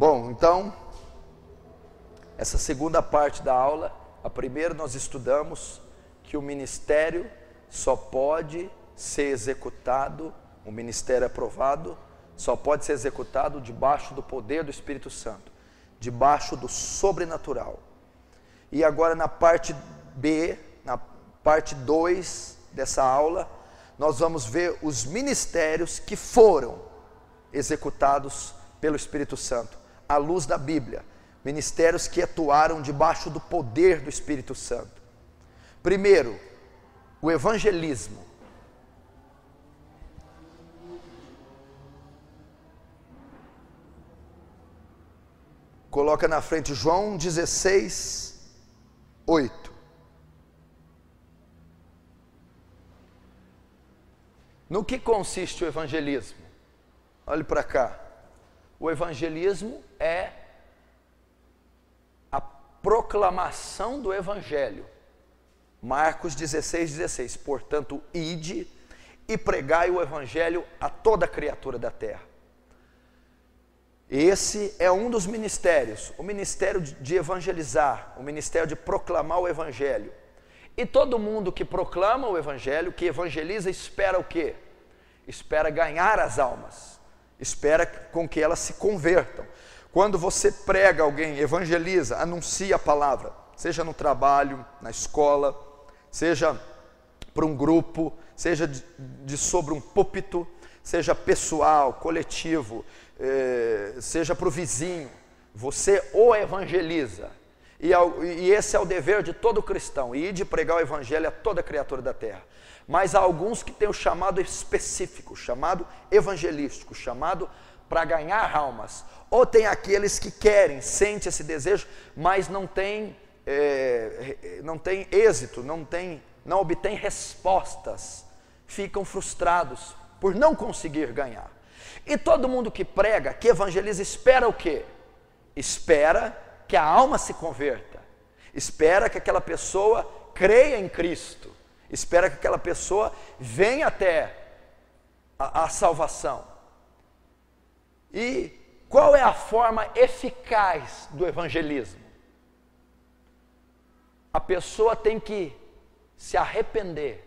Bom, então, essa segunda parte da aula, a primeira nós estudamos que o ministério só pode ser executado, o ministério aprovado, só pode ser executado debaixo do poder do Espírito Santo, debaixo do sobrenatural. E agora na parte B, na parte 2 dessa aula, nós vamos ver os ministérios que foram executados pelo Espírito Santo, à luz da Bíblia, ministérios que atuaram debaixo do poder do Espírito Santo. Primeiro, o evangelismo. Coloca na frente João 16, 8. No que consiste o evangelismo? Olhe para cá. O evangelismo é a proclamação do evangelho. Marcos 16, 16. Portanto, ide e pregai o evangelho a toda criatura da terra. Esse é um dos ministérios, o ministério de evangelizar, o ministério de proclamar o evangelho. E todo mundo que proclama o evangelho, que evangeliza, espera o quê? Espera ganhar as almas, espera com que elas se convertam. Quando você prega alguém, evangeliza, anuncia a palavra, seja no trabalho, na escola, seja para um grupo, seja sobre um púlpito, seja pessoal, coletivo, seja para o vizinho, você o evangeliza. E esse é o dever de todo cristão, ir de pregar o evangelho a toda criatura da terra. Mas há alguns que têm o chamado específico, chamado evangelístico, chamado para ganhar almas. Ou tem aqueles que querem, sentem esse desejo, mas não tem êxito, não obtém respostas, ficam frustrados por não conseguir ganhar. E todo mundo que prega, que evangeliza, espera o quê? Espera que a alma se converta, espera que aquela pessoa creia em Cristo, espera que aquela pessoa venha até a salvação. E qual é a forma eficaz do evangelismo? A pessoa tem que se arrepender,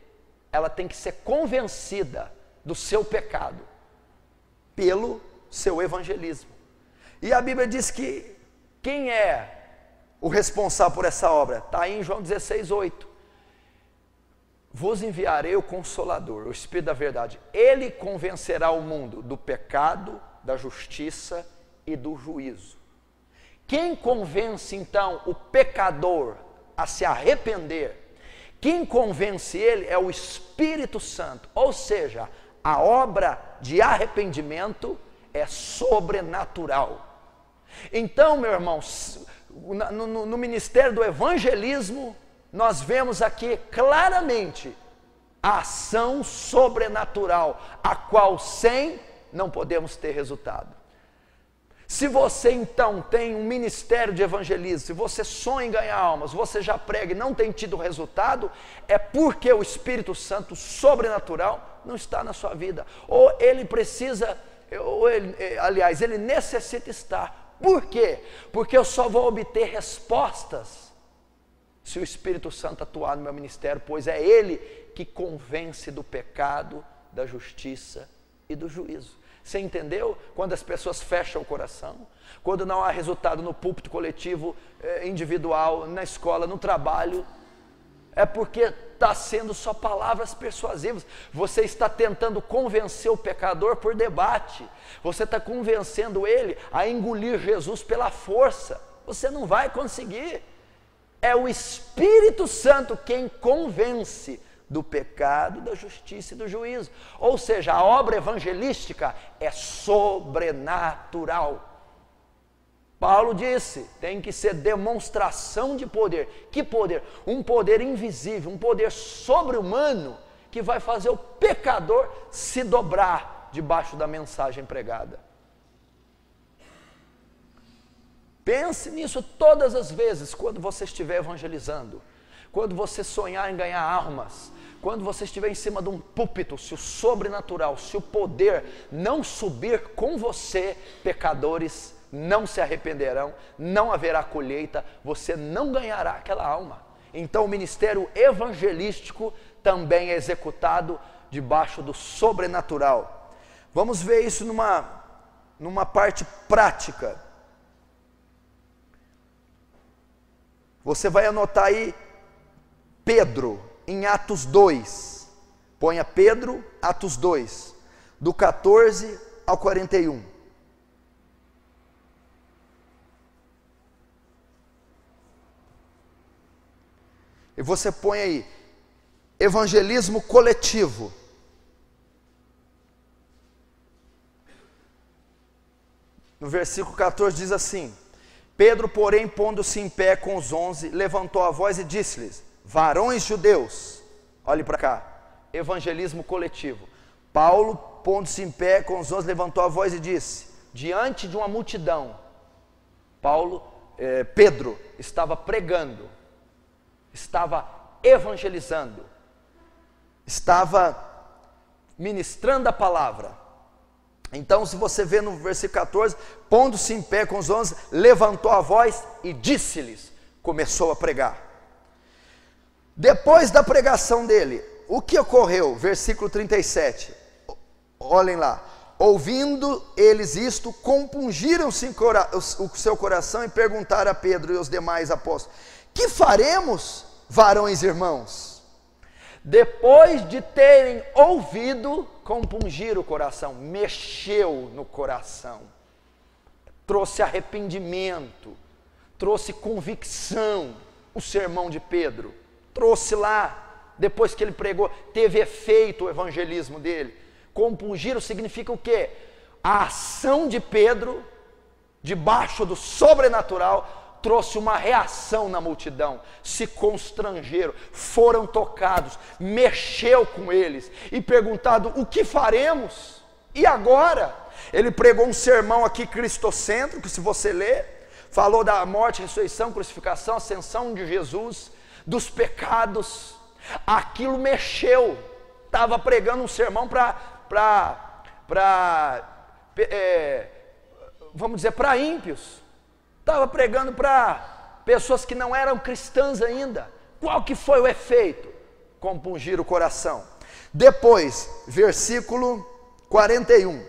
ela tem que ser convencida do seu pecado, pelo seu evangelismo. E a Bíblia diz que quem é o responsável por essa obra? Está aí em João 16, 8. Vos enviarei o Consolador, o Espírito da verdade. Ele convencerá o mundo do pecado, da justiça e do juízo. Quem convence então o pecador a se arrepender? Quem convence ele é o Espírito Santo, ou seja, a obra de arrependimento é sobrenatural. Então, meu irmão, no ministério do evangelismo, nós vemos aqui claramente a ação sobrenatural, a qual sem não podemos ter resultado. Se você então tem um ministério de evangelismo, se você sonha em ganhar almas, você já prega e não tem tido resultado, é porque o Espírito Santo sobrenatural não está na sua vida, ou ele precisa, ele necessita estar. Por quê? Porque eu só vou obter respostas se o Espírito Santo atuar no meu ministério, pois é ele que convence do pecado, da justiça e do juízo. Você entendeu? Quando as pessoas fecham o coração, quando não há resultado no púlpito coletivo, individual, na escola, no trabalho, é porque está sendo só palavras persuasivas. Você está tentando convencer o pecador por debate, você está convencendo ele a engolir Jesus pela força. Você não vai conseguir. É o Espírito Santo quem convence do pecado, da justiça e do juízo. Ou seja, a obra evangelística é sobrenatural. Paulo disse, tem que ser demonstração de poder. Que poder? Um poder invisível, um poder sobre-humano, que vai fazer o pecador se dobrar debaixo da mensagem pregada. Pense nisso todas as vezes quando você estiver evangelizando, quando você sonhar em ganhar almas, quando você estiver em cima de um púlpito, se o sobrenatural, se o poder não subir com você, pecadores não se arrependerão, não haverá colheita, você não ganhará aquela alma. Então o ministério evangelístico também é executado debaixo do sobrenatural. Vamos ver isso numa parte prática. Você vai anotar aí Pedro, em Atos 2. Ponha Pedro, Atos 2, do 14 ao 41. E você põe aí, evangelismo coletivo. No versículo 14 diz assim: Pedro, porém, pondo-se em pé com os 11, levantou a voz e disse-lhes: varões judeus, olhe para cá, evangelismo coletivo. Paulo, pondo-se em pé com os 11, levantou a voz e disse, diante de uma multidão, Pedro estava pregando, estava evangelizando, estava ministrando a palavra. Então, se você vê no versículo 14, pondo-se em pé com os 11, levantou a voz e disse-lhes, começou a pregar. Depois da pregação dele, o que ocorreu? Versículo 37, olhem lá. Ouvindo eles isto, compungiram-se o seu coração e perguntaram a Pedro e os demais apóstolos: que faremos, varões irmãos? Depois de terem ouvido, compungiram o coração, mexeu no coração, trouxe arrependimento, trouxe convicção. O sermão de Pedro trouxe lá, depois que ele pregou, teve efeito o evangelismo dele. Compungiram significa o quê? A ação de Pedro, debaixo do sobrenatural, trouxe uma reação na multidão, se constrangeram, foram tocados, mexeu com eles e perguntado: o que faremos? E agora? Ele pregou um sermão aqui cristocêntrico, se você ler, falou da morte, ressurreição, crucificação, ascensão de Jesus, dos pecados. Aquilo mexeu. Estava pregando um sermão vamos dizer, para ímpios. Estava pregando para pessoas que não eram cristãs ainda. Qual que foi o efeito? Compungir o coração. Depois, versículo 41.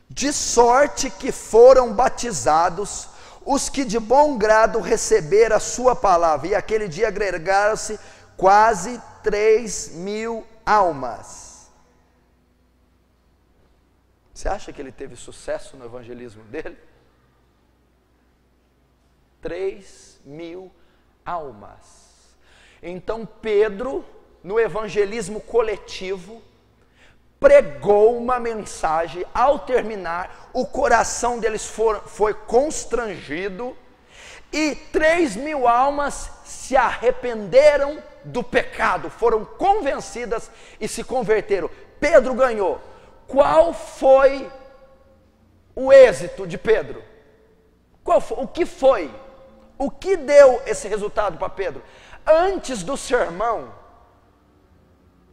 De sorte que foram batizados os que de bom grado receberam a sua palavra. E aquele dia agregaram-se quase 3.000 almas. Você acha que ele teve sucesso no evangelismo dele? 3.000 almas. Então Pedro, no evangelismo coletivo, pregou uma mensagem. Ao terminar, o coração deles foi constrangido e 3.000 almas se arrependeram do pecado, foram convencidas e se converteram. Pedro ganhou. Qual foi o êxito de Pedro? O que foi? O que deu esse resultado para Pedro? Antes do sermão,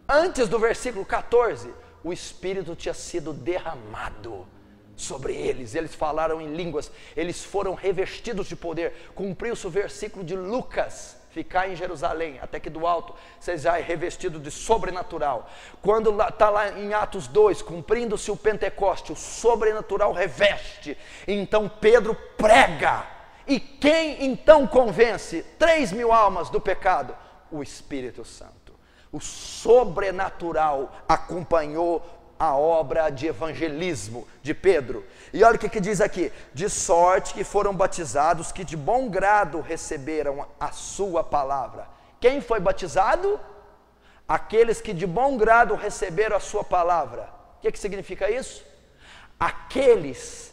antes do versículo 14, o Espírito tinha sido derramado sobre eles. Eles falaram em línguas, eles foram revestidos de poder. Cumpriu-se o versículo de Lucas: ficar em Jerusalém, até que do alto seja revestido de sobrenatural. Quando está lá em Atos 2, cumprindo-se o Pentecoste, o sobrenatural reveste. Então Pedro prega. E quem então convence 3.000 almas do pecado? O Espírito Santo. O sobrenatural acompanhou a obra de evangelismo de Pedro. E olha o que diz aqui: de sorte que foram batizados que de bom grado receberam a sua palavra. Quem foi batizado? Aqueles que de bom grado receberam a sua palavra. O que significa isso? Aqueles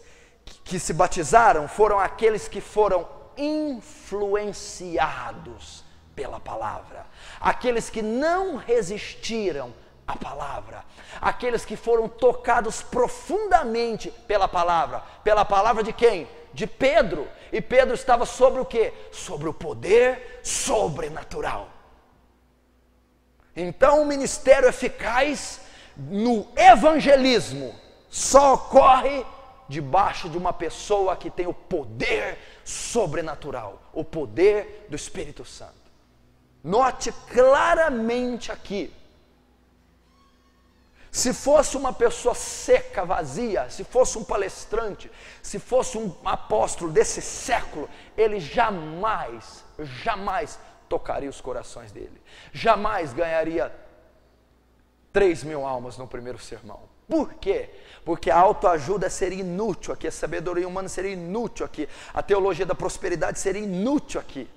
que se batizaram foram aqueles que foram influenciados pela palavra, aqueles que não resistiram à palavra, aqueles que foram tocados profundamente pela palavra de quem? De Pedro. E Pedro estava sobre o quê? Sobre o poder sobrenatural. Então o ministério eficaz no evangelismo só ocorre debaixo de uma pessoa que tem o poder sobrenatural, o poder do Espírito Santo. Note claramente aqui, se fosse uma pessoa seca, vazia, se fosse um palestrante, se fosse um apóstolo desse século, ele jamais tocaria os corações dele, jamais ganharia 3.000 almas no primeiro sermão. Por quê? Porque a autoajuda seria inútil aqui, a sabedoria humana seria inútil aqui, a teologia da prosperidade seria inútil aqui.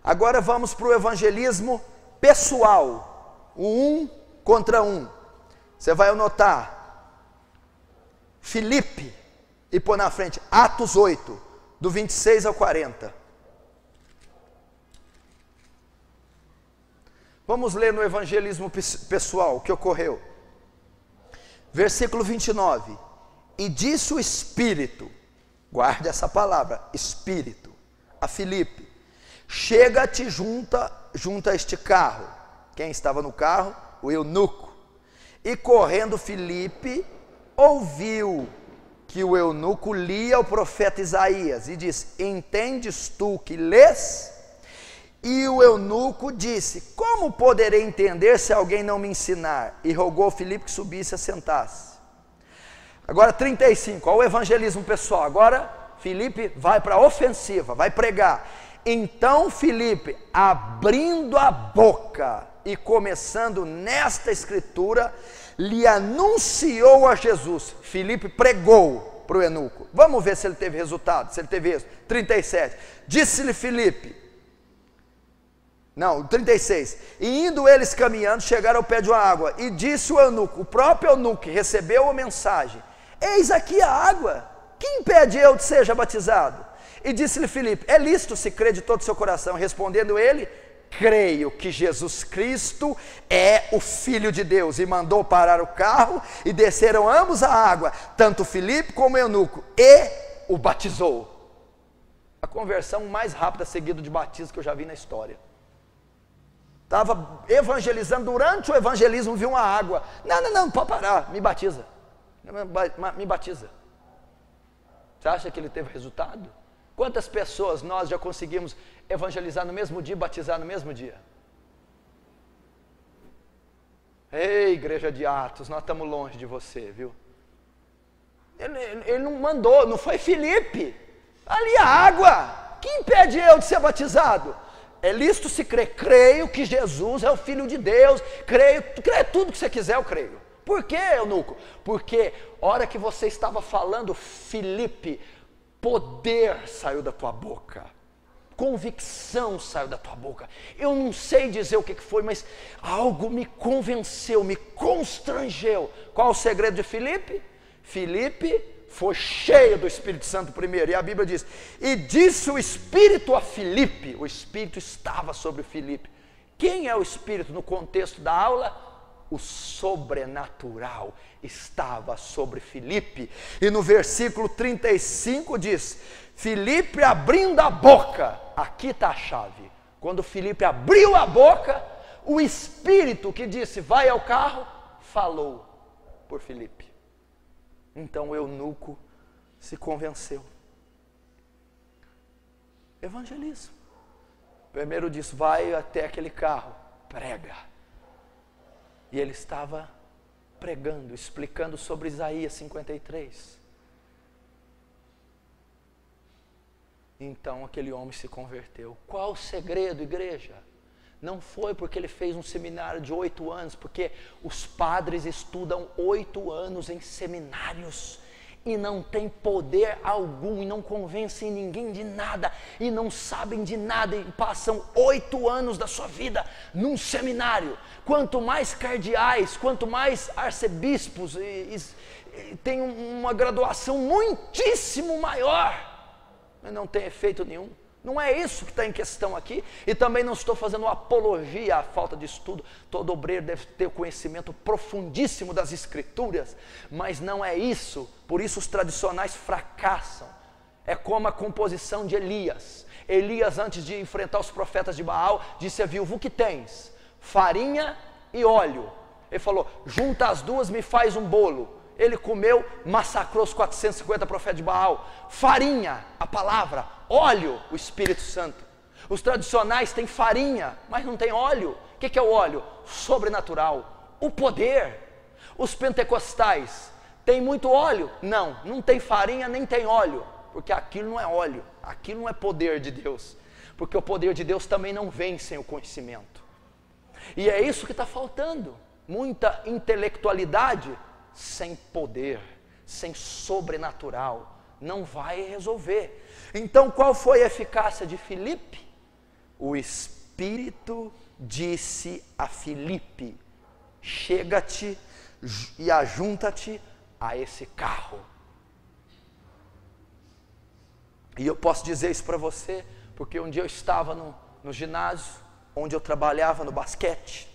Agora vamos para o evangelismo pessoal, o 1 contra 1. Você vai anotar Filipe e pôr na frente Atos 8, do 26 ao 40. Vamos ler no evangelismo pessoal o que ocorreu. Versículo 29. E disse o Espírito, guarde essa palavra, Espírito, a Filipe: chega-te junto a este carro. Quem estava no carro? O eunuco. E correndo Filipe, ouviu que o eunuco lia o profeta Isaías, e disse: entendes tu que lês? E o eunuco disse: como poderei entender se alguém não me ensinar? E rogou Filipe que subisse e assentasse. Agora 35, olha o evangelismo pessoal. Agora Filipe vai para a ofensiva, vai pregar. Então Filipe, abrindo a boca e começando nesta escritura, lhe anunciou a Jesus. Filipe pregou para o eunuco. Vamos ver se ele teve resultado, se ele teve isso. 37, disse-lhe Filipe, não, 36, e indo eles caminhando, chegaram ao pé de uma água, e disse o eunuco, o próprio eunuco que recebeu a mensagem: eis aqui a água, que impede eu de seja batizado? E disse-lhe Filipe: é lícito se crê de todo o seu coração? Respondendo ele: creio que Jesus Cristo é o Filho de Deus. E mandou parar o carro, e desceram ambos a água, tanto Filipe como o eunuco, e o batizou. A conversão mais rápida seguida de batismo que eu já vi na história. Estava evangelizando, durante o evangelismo viu uma água. Não, pode parar, me batiza. Me batiza. Você acha que ele teve resultado? Quantas pessoas nós já conseguimos evangelizar no mesmo dia, batizar no mesmo dia? Ei, igreja de Atos, nós estamos longe de você, viu? Ele não mandou, não foi Filipe. Ali a água, que impede eu de ser batizado? É lícito se crer, creio que Jesus é o Filho de Deus, creio tudo que você quiser, eu creio. Por quê, eunuco? Porque hora que você estava falando, Filipe, poder saiu da tua boca, convicção saiu da tua boca. Eu não sei dizer o que foi, mas algo me convenceu, me constrangeu. Qual o segredo de Filipe? Filipe foi cheio do Espírito Santo primeiro, e a Bíblia diz: e disse o Espírito a Filipe. O Espírito estava sobre Filipe. Quem é o Espírito no contexto da aula? O sobrenatural estava sobre Filipe. E no versículo 35 diz: Filipe abrindo a boca. Aqui está a chave. Quando Filipe abriu a boca, o Espírito que disse: vai ao carro, falou por Filipe. Então o eunuco se convenceu. Evangelismo. Primeiro disse: vai até aquele carro, prega. E ele estava pregando, explicando sobre Isaías 53. Então aquele homem se converteu. Qual o segredo, igreja? Não foi porque ele fez um seminário de 8 anos, porque os padres estudam 8 anos em seminários e não tem poder algum, e não convencem ninguém de nada, e não sabem de nada, e passam 8 anos da sua vida num seminário. Quanto mais cardeais, quanto mais arcebispos, tem uma graduação muitíssimo maior, mas não tem efeito nenhum. Não é isso que está em questão aqui, e também não estou fazendo apologia à falta de estudo. Todo obreiro deve ter o conhecimento profundíssimo das Escrituras, mas não é isso. Por isso os tradicionais fracassam. É como a composição de Elias. Elias, antes de enfrentar os profetas de Baal, disse à viúva: o que tens? Farinha e óleo. Ele falou, junta as duas, me faz um bolo. Ele comeu, massacrou os 450 profetas de Baal. Farinha, a palavra. Óleo, o Espírito Santo. Os tradicionais têm farinha, mas não tem óleo. O que é o óleo? Sobrenatural. O poder. Os pentecostais têm muito óleo? Não, não tem farinha nem tem óleo. Porque aquilo não é óleo, aquilo não é poder de Deus. Porque o poder de Deus também não vem sem o conhecimento. E é isso que está faltando. Muita intelectualidade sem poder, sem sobrenatural, não vai resolver. Então qual foi a eficácia de Filipe? O Espírito disse a Filipe, chega-te e ajunta-te a esse carro. E eu posso dizer isso para você, porque um dia eu estava no ginásio, onde eu trabalhava no basquete,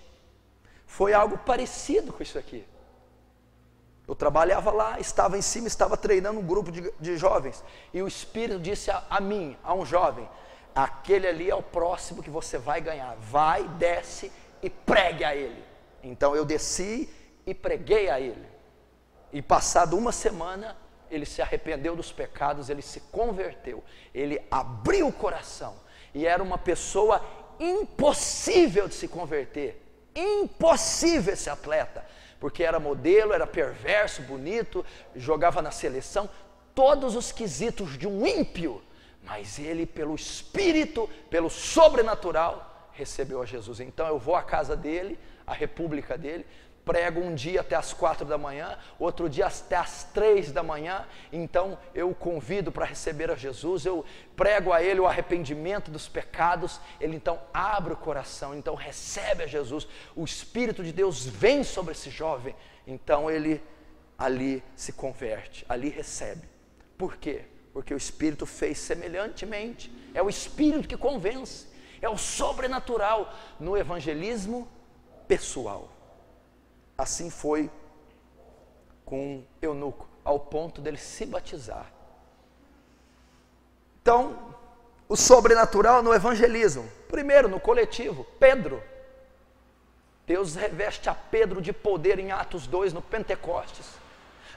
foi algo parecido com isso aqui. Eu trabalhava lá, estava em cima, estava treinando um grupo de jovens, e o Espírito disse a mim, a um jovem, aquele ali é o próximo que você vai ganhar, vai, desce e pregue a ele. Então eu desci e preguei a ele, e passado uma semana, ele se arrependeu dos pecados, ele se converteu, ele abriu o coração, e era uma pessoa impossível de se converter, impossível esse atleta, porque era modelo, era perverso, bonito, jogava na seleção, todos os quesitos de um ímpio, mas ele pelo Espírito, pelo sobrenatural, recebeu a Jesus. Então eu vou à casa dele, à república dele, prego um dia até as 4 da manhã, outro dia até as 3 da manhã, então eu o convido para receber a Jesus, eu prego a ele o arrependimento dos pecados, ele então abre o coração, então recebe a Jesus, o Espírito de Deus vem sobre esse jovem, então ele ali se converte, ali recebe. Por quê? Porque o Espírito fez semelhantemente, é o Espírito que convence, é o sobrenatural no evangelismo pessoal. Assim foi com eunuco, ao ponto dele se batizar. Então, o sobrenatural no evangelismo. Primeiro, no coletivo, Pedro. Deus reveste a Pedro de poder em Atos 2, no Pentecostes.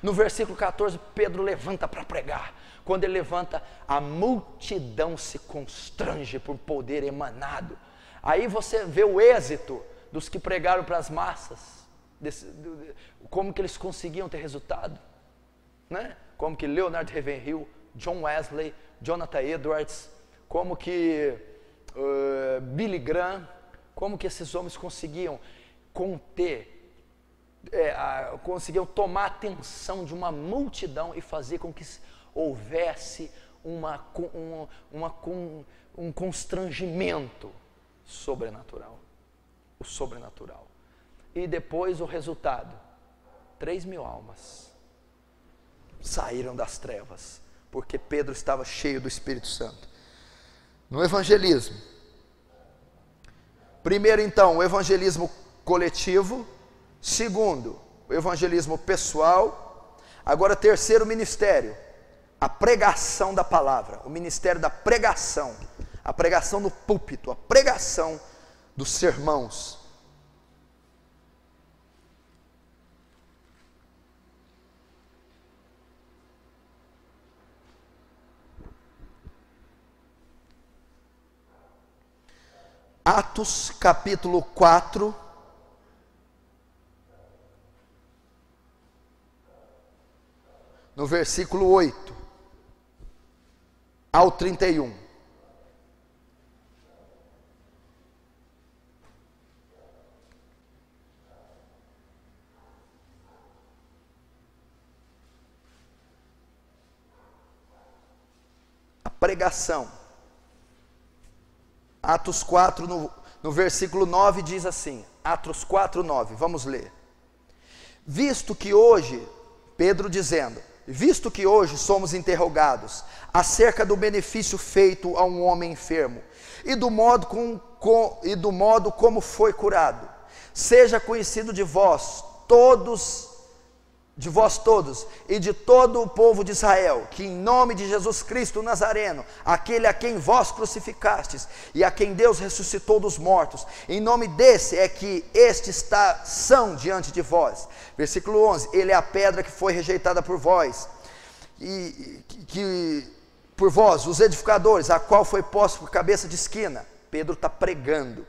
No versículo 14, Pedro levanta para pregar. Quando ele levanta, a multidão se constrange por poder emanado. Aí você vê o êxito dos que pregaram para as massas. Como que eles conseguiam ter resultado, né? Como que Leonard Ravenhill, John Wesley, Jonathan Edwards, como que Billy Graham, como que esses homens conseguiam conter, conseguiam tomar a atenção de uma multidão e fazer com que houvesse um constrangimento sobrenatural, o sobrenatural. E depois o resultado, 3.000 almas saíram das trevas, porque Pedro estava cheio do Espírito Santo. No evangelismo, primeiro então, o evangelismo coletivo, segundo, o evangelismo pessoal, agora terceiro ministério, a pregação da palavra, o ministério da pregação, a pregação no púlpito, a pregação dos sermãos. Atos capítulo 4, no versículo 8 ao 31. A pregação. Atos 4, no versículo 9 diz assim, Atos 4, 9, vamos ler. Visto que hoje, Pedro dizendo, visto que hoje somos interrogados acerca do benefício feito a um homem enfermo e do modo como foi curado, seja conhecido de vós, todos de vós todos e de todo o povo de Israel, que em nome de Jesus Cristo Nazareno, aquele a quem vós crucificastes e a quem Deus ressuscitou dos mortos, em nome desse é que estes são diante de vós. Versículo 11, ele é a pedra que foi rejeitada por vós, por vós, os edificadores, a qual foi posto por cabeça de esquina. Pedro está pregando.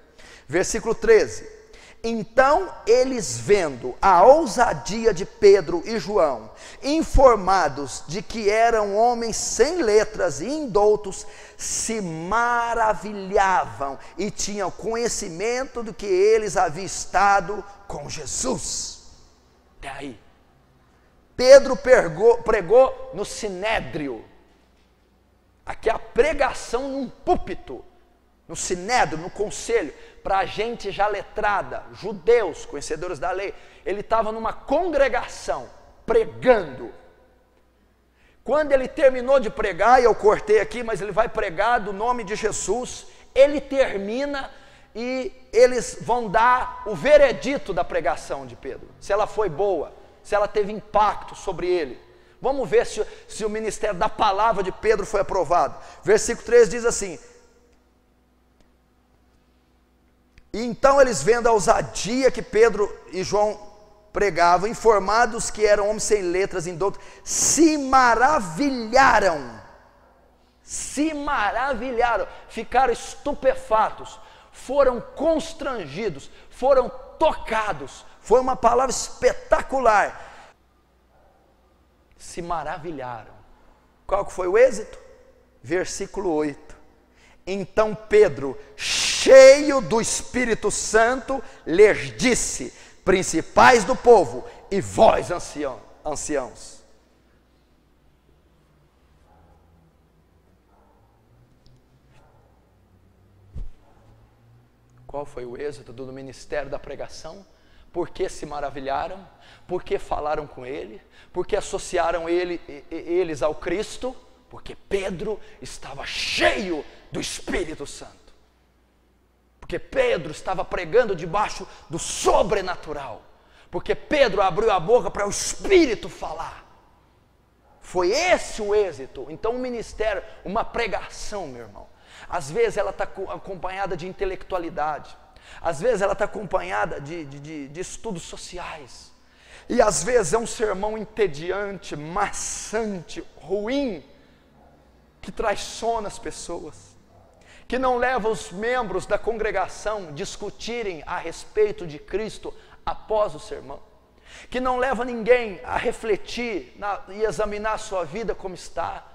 Versículo 13, então eles, vendo a ousadia de Pedro e João, informados de que eram homens sem letras e indoutos, se maravilhavam e tinham conhecimento do que eles haviam estado com Jesus. Até aí. Pedro pregou no sinédrio. Aqui é a pregação num púlpito, no sinédrio, no conselho, para a gente já letrada, judeus, conhecedores da lei. Ele estava numa congregação, pregando. Quando ele terminou de pregar, e eu cortei aqui, mas ele vai pregar do nome de Jesus, ele termina e eles vão dar o veredito da pregação de Pedro, se ela foi boa, se ela teve impacto sobre ele. Vamos ver se o ministério da palavra de Pedro foi aprovado. Versículo 3 diz assim: e então eles, vendo a ousadia que Pedro e João pregavam, informados que eram homens sem letras, indoutos, se maravilharam, ficaram estupefatos, foram constrangidos, foram tocados. Foi uma palavra espetacular. Se maravilharam. Qual que foi o êxito? Versículo 8. Então Pedro, cheio do Espírito Santo, lhes disse: principais do povo e vós anciãos. Qual foi o êxito do ministério da pregação? Por que se maravilharam? Por que falaram com ele? Por que associaram eles ao Cristo? Porque Pedro estava cheio do Espírito Santo. Porque Pedro estava pregando debaixo do sobrenatural. Porque Pedro abriu a boca para o Espírito falar. Foi esse o êxito. Então o ministério, uma pregação, meu irmão, às vezes ela está acompanhada de intelectualidade. Às vezes ela está acompanhada de estudos sociais. E às vezes é um sermão entediante, maçante, ruim, que traz sono às pessoas, que não leva os membros da congregação a discutirem a respeito de Cristo após o sermão, que não leva ninguém a refletir e examinar a sua vida como está,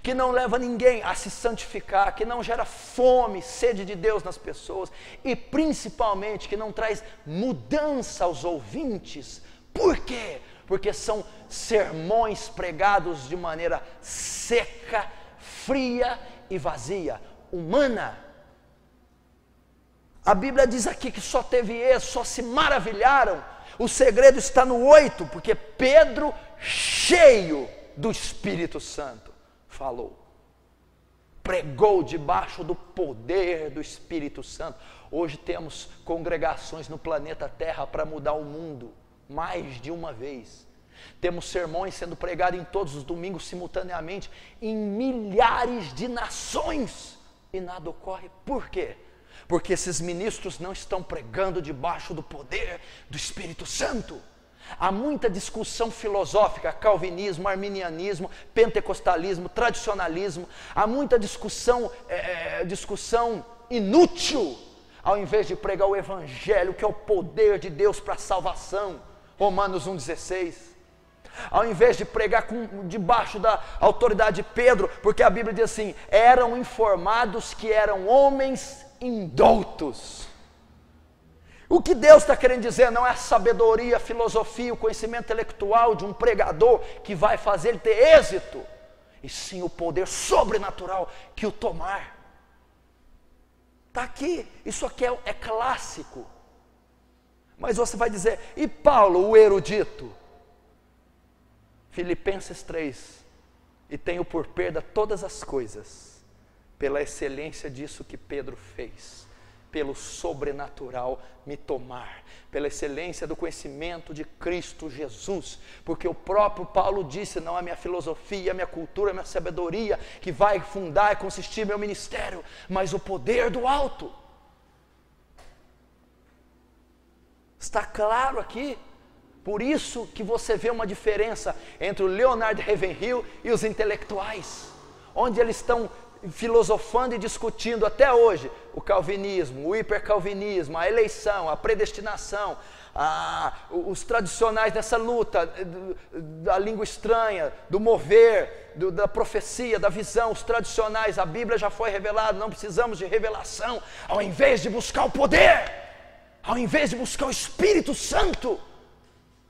que não leva ninguém a se santificar, que não gera fome, sede de Deus nas pessoas, e principalmente que não traz mudança aos ouvintes. Por quê? Porque são sermões pregados de maneira seca, fria e vazia, humana. A Bíblia diz aqui que só teve êxito, só se maravilharam. O segredo está no 8, porque Pedro, cheio do Espírito Santo, falou, pregou debaixo do poder do Espírito Santo. Hoje temos congregações no planeta Terra para mudar o mundo, mais de uma vez. Temos sermões sendo pregados em todos os domingos simultaneamente, em milhares de nações, e nada ocorre. Por quê? Porque esses ministros não estão pregando debaixo do poder do Espírito Santo. Há muita discussão filosófica, calvinismo, arminianismo, pentecostalismo, tradicionalismo. Há muita discussão inútil, ao invés de pregar o Evangelho, que é o poder de Deus para a salvação. Romanos 1,16. Ao invés de pregar debaixo da autoridade de Pedro, porque a Bíblia diz assim: eram informados que eram homens indoutos. O que Deus está querendo dizer não é a sabedoria, a filosofia, o conhecimento intelectual de um pregador que vai fazer ele ter êxito, e sim o poder sobrenatural que o tomar. Está aqui, isso aqui é clássico. Mas você vai dizer, e Paulo, o erudito? Filipenses 3, e tenho por perda todas as coisas, pela excelência disso que Pedro fez, pelo sobrenatural me tomar, pela excelência do conhecimento de Cristo Jesus, porque o próprio Paulo disse: não é minha filosofia, a minha cultura, a minha sabedoria que vai fundar e consistir meu ministério, mas o poder do alto. Está claro aqui? Por isso que você vê uma diferença entre o Leonard Ravenhill e os intelectuais, onde eles estão filosofando e discutindo até hoje o calvinismo, o hipercalvinismo, a eleição, a predestinação, os tradicionais dessa luta da língua estranha, do mover, da profecia, da visão, os tradicionais. A Bíblia já foi revelada, não precisamos de revelação. Ao invés de buscar o poder, ao invés de buscar o Espírito Santo,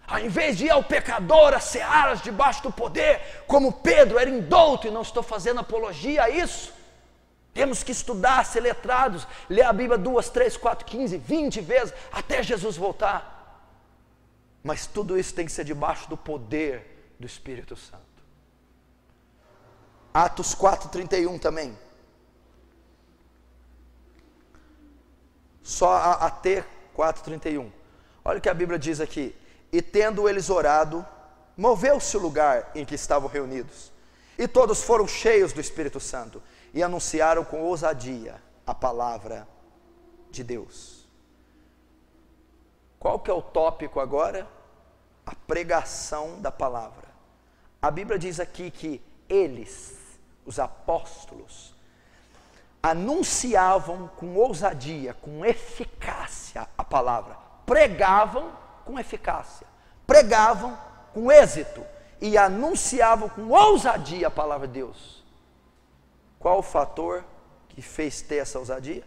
ao invés de ir ao pecador, a searas debaixo do poder, como Pedro era indouto, e não estou fazendo apologia a isso. Temos que estudar, ser letrados, ler a Bíblia 2, 3, 4, 15, 20 vezes, até Jesus voltar. Mas tudo isso tem que ser debaixo do poder do Espírito Santo. Atos 4:31 também. Só AT 4:31. Olha o que a Bíblia diz aqui. E tendo eles orado, moveu-se o lugar em que estavam reunidos, e todos foram cheios do Espírito Santo, e anunciaram com ousadia a palavra de Deus. Qual que é o tópico agora? A pregação da palavra. A Bíblia diz aqui que eles, os apóstolos, anunciavam com ousadia, com eficácia a palavra. Pregavam com eficácia, pregavam com êxito e anunciavam com ousadia a palavra de Deus. Qual o fator que fez ter essa ousadia?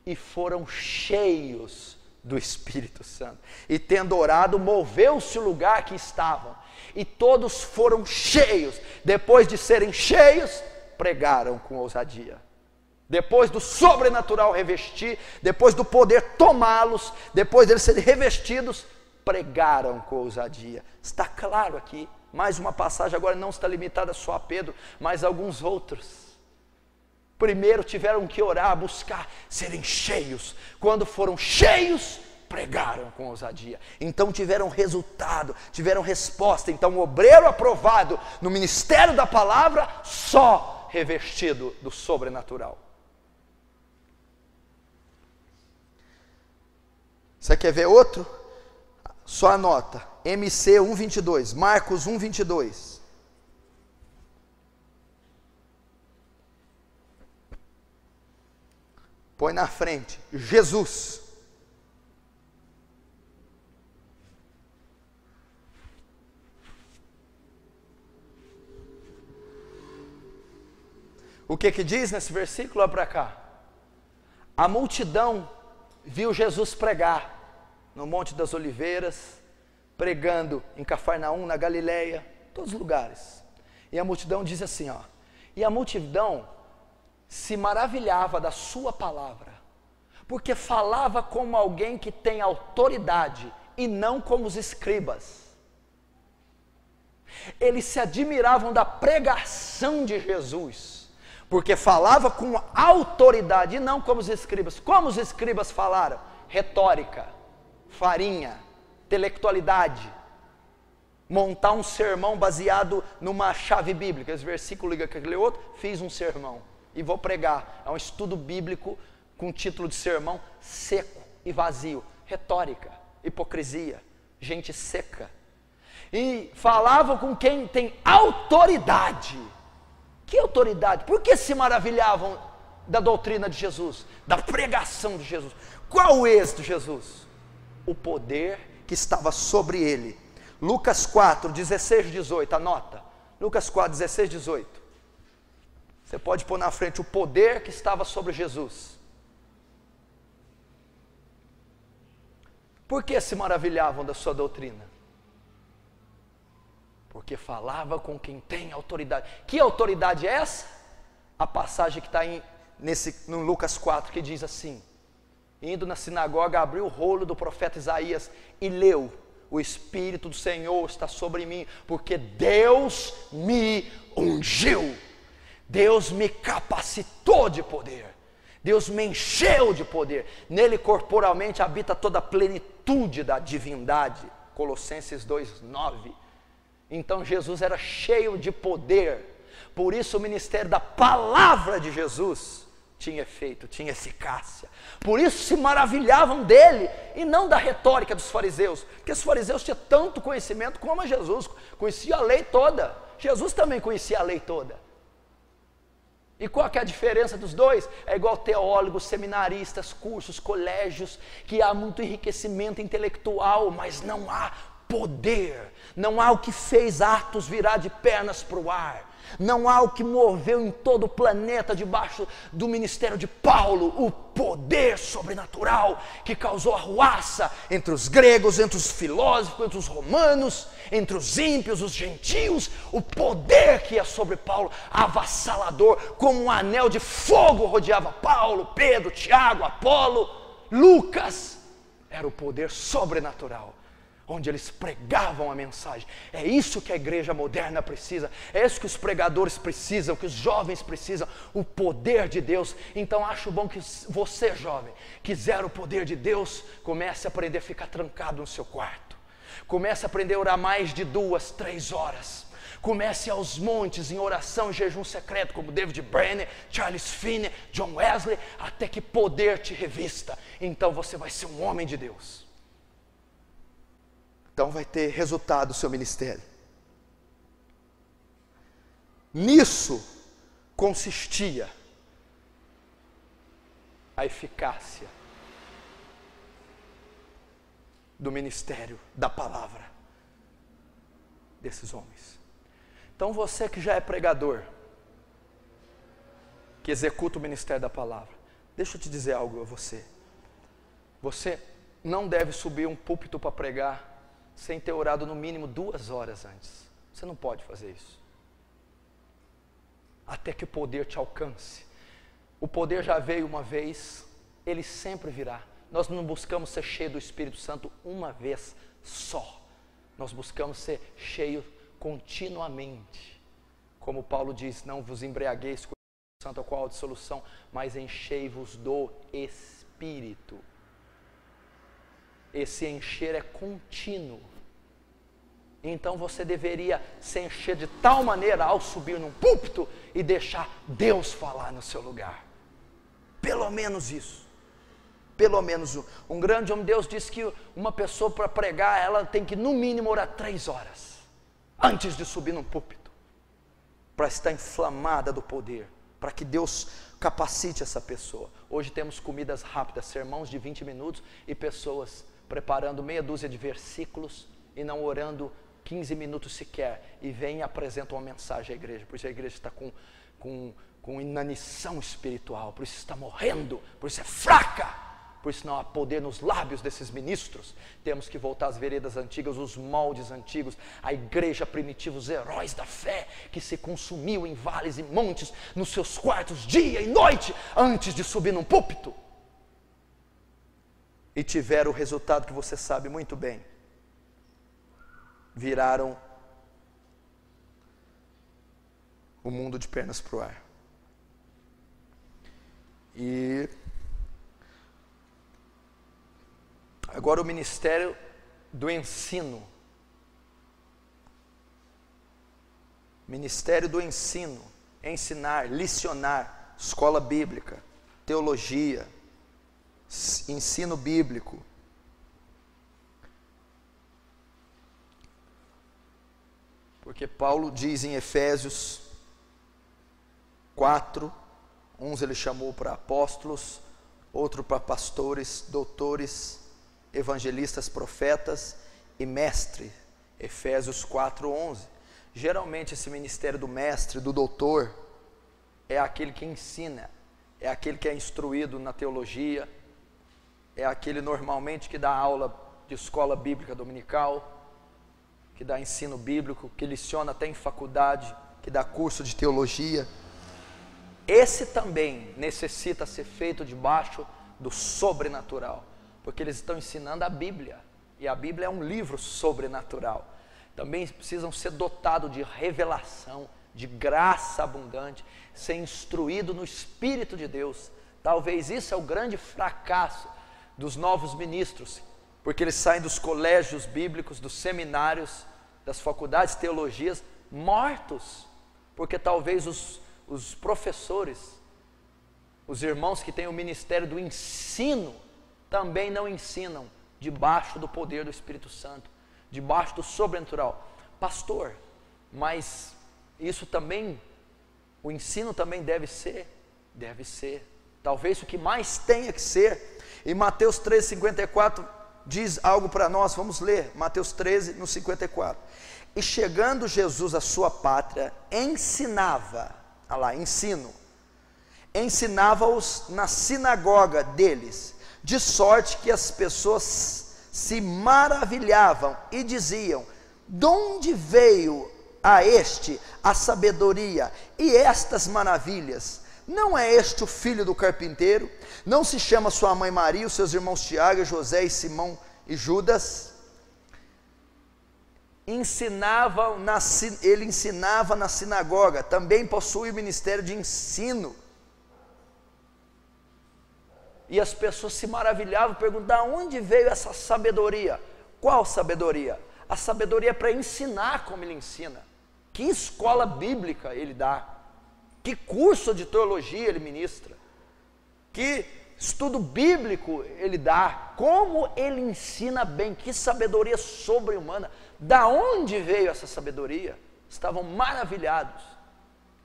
E foram cheios do Espírito Santo. E tendo orado, moveu-se o lugar que estavam, e todos foram cheios. Depois de serem cheios, pregaram com ousadia. Depois do sobrenatural revestir, depois do poder tomá-los, depois deles serem revestidos, pregaram com ousadia. Está claro aqui. Mais uma passagem, agora não está limitada só a Pedro, mas a alguns outros. Primeiro tiveram que orar, buscar, serem cheios. Quando foram cheios, pregaram com ousadia. Então tiveram resultado, tiveram resposta. Então o obreiro aprovado no ministério da palavra, só revestido do sobrenatural. Você quer ver outro? Só anota, MC 1:22, Marcos 1:22. Põe na frente, Jesus. O que diz nesse versículo? Olha para cá. A multidão viu Jesus pregar no Monte das Oliveiras, pregando em Cafarnaum, na Galileia, todos os lugares. E a multidão diz assim, ó, e a multidão se maravilhava da sua palavra, porque falava como alguém que tem autoridade, e não como os escribas. Eles se admiravam da pregação de Jesus, porque falava com autoridade, e não como os escribas. Como os escribas falaram? Retórica, farinha, intelectualidade, montar um sermão baseado numa chave bíblica. Esse versículo liga com aquele outro, fiz um sermão e vou pregar. É um estudo bíblico com título de sermão seco e vazio. Retórica, hipocrisia, gente seca. E falavam com quem tem autoridade. Que autoridade? Por que se maravilhavam da doutrina de Jesus, da pregação de Jesus? Qual o êxito de Jesus? O poder que estava sobre ele. Lucas 4, 16, 18, anota. Lucas 4, 16, 18. Você pode pôr na frente o poder que estava sobre Jesus. Por que se maravilhavam da sua doutrina? Porque falava com quem tem autoridade. Que autoridade é essa? A passagem que está no Lucas 4, que diz assim: indo na sinagoga, abriu o rolo do profeta Isaías e leu: o Espírito do Senhor está sobre mim, porque Deus me ungiu, Deus me capacitou de poder, Deus me encheu de poder. Nele corporalmente habita toda a plenitude da divindade. Colossenses 2:9. Então Jesus era cheio de poder. Por isso o ministério da palavra de Jesus tinha efeito, tinha eficácia. Por isso se maravilhavam dele e não da retórica dos fariseus. Porque os fariseus tinham tanto conhecimento como Jesus. Conhecia a lei toda. Jesus também conhecia a lei toda. E qual que é a diferença dos dois? É igual teólogos, seminaristas, cursos, colégios, que há muito enriquecimento intelectual, mas não há poder. Não há o que fez Atos virar de pernas para o ar. Não há o que moveu em todo o planeta debaixo do ministério de Paulo, o poder sobrenatural que causou arruaça entre os gregos, entre os filósofos, entre os romanos, entre os ímpios, os gentios. O poder que ia sobre Paulo, avassalador, como um anel de fogo rodeava Paulo, Pedro, Tiago, Apolo, Lucas. Era o poder sobrenatural, onde eles pregavam a mensagem. É isso que a igreja moderna precisa, é isso que os pregadores precisam, que os jovens precisam, o poder de Deus. Então acho bom que você, jovem, quiser o poder de Deus, comece a aprender a ficar trancado no seu quarto, comece a aprender a orar mais de 2, 3 horas, comece aos montes em oração e jejum secreto, como David Brenner, Charles Finney, John Wesley, até que poder te revista. Então você vai ser um homem de Deus. Então vai ter resultado o seu ministério. Nisso consistia a eficácia do ministério da palavra desses homens. Então você que já é pregador, que executa o ministério da palavra, deixa eu te dizer algo a você. Você não deve subir um púlpito para pregar sem ter orado no mínimo 2 horas antes. Você não pode fazer isso. Até que o poder te alcance. O poder já veio uma vez, ele sempre virá. Nós não buscamos ser cheio do Espírito Santo uma vez só. Nós buscamos ser cheio continuamente. Como Paulo diz, não vos embriagueis com o Espírito Santo, a qual há dissolução, mas enchei-vos do Espírito. Esse encher é contínuo. Então você deveria se encher de tal maneira ao subir num púlpito e deixar Deus falar no seu lugar. Pelo menos isso. Pelo menos um grande homem de Deus disse que uma pessoa para pregar, ela tem que no mínimo orar 3 horas antes de subir num púlpito, para estar inflamada do poder, para que Deus capacite essa pessoa. Hoje temos comidas rápidas, sermãos de 20 minutos e pessoas preparando meia dúzia de versículos e não orando 15 minutos sequer, e vem e apresenta uma mensagem à igreja. Por isso a igreja está com inanição espiritual, por isso está morrendo, por isso é fraca, por isso não há poder nos lábios desses ministros. Temos que voltar às veredas antigas, os moldes antigos, a igreja primitiva, os heróis da fé, que se consumiu em vales e montes, nos seus quartos, dia e noite, antes de subir num púlpito. E tiveram o resultado que você sabe muito bem. Viraram o mundo de pernas para o ar. E agora o ministério do ensino. Ministério do ensino, ensinar, licionar, escola bíblica, teologia, ensino bíblico. Porque Paulo diz em Efésios 4, uns ele chamou para apóstolos, outro para pastores, doutores, evangelistas, profetas e mestre. Efésios 4:11. Geralmente esse ministério do mestre, do doutor, é aquele que ensina, é aquele que é instruído na teologia, é aquele normalmente que dá aula de escola bíblica dominical, que dá ensino bíblico, que leciona até em faculdade, que dá curso de teologia. Esse também necessita ser feito debaixo do sobrenatural, porque eles estão ensinando a Bíblia, e a Bíblia é um livro sobrenatural. Também precisam ser dotados de revelação, de graça abundante, ser instruído no Espírito de Deus, Talvez isso é o grande fracasso dos novos ministros, porque eles saem dos colégios bíblicos, dos seminários, das faculdades de teologias, mortos, porque talvez os professores, os irmãos que têm o ministério do ensino, também não ensinam debaixo do poder do Espírito Santo, debaixo do sobrenatural. Pastor, mas isso também, o ensino também deve ser? Deve ser. Talvez o que mais tenha que ser. E Mateus 13:54 diz algo para nós, vamos ler, Mateus 13, no 54. E chegando Jesus à sua pátria, ensinava, olha lá, ensino, ensinava-os na sinagoga deles, de sorte que as pessoas se maravilhavam e diziam: de onde veio a este a sabedoria e estas maravilhas? Não é este o filho do carpinteiro? Não se chama sua mãe Maria, os seus irmãos Tiago, José e Simão e Judas? Ele ensinava na sinagoga, também possui o ministério de ensino. E as pessoas se maravilhavam, perguntavam: de onde veio essa sabedoria? Qual sabedoria? A sabedoria para ensinar como ele ensina. Que escola bíblica ele dá? Que curso de teologia ele ministra? Que estudo bíblico ele dá? Como ele ensina bem? Que sabedoria sobre-humana? Da onde veio essa sabedoria? Estavam maravilhados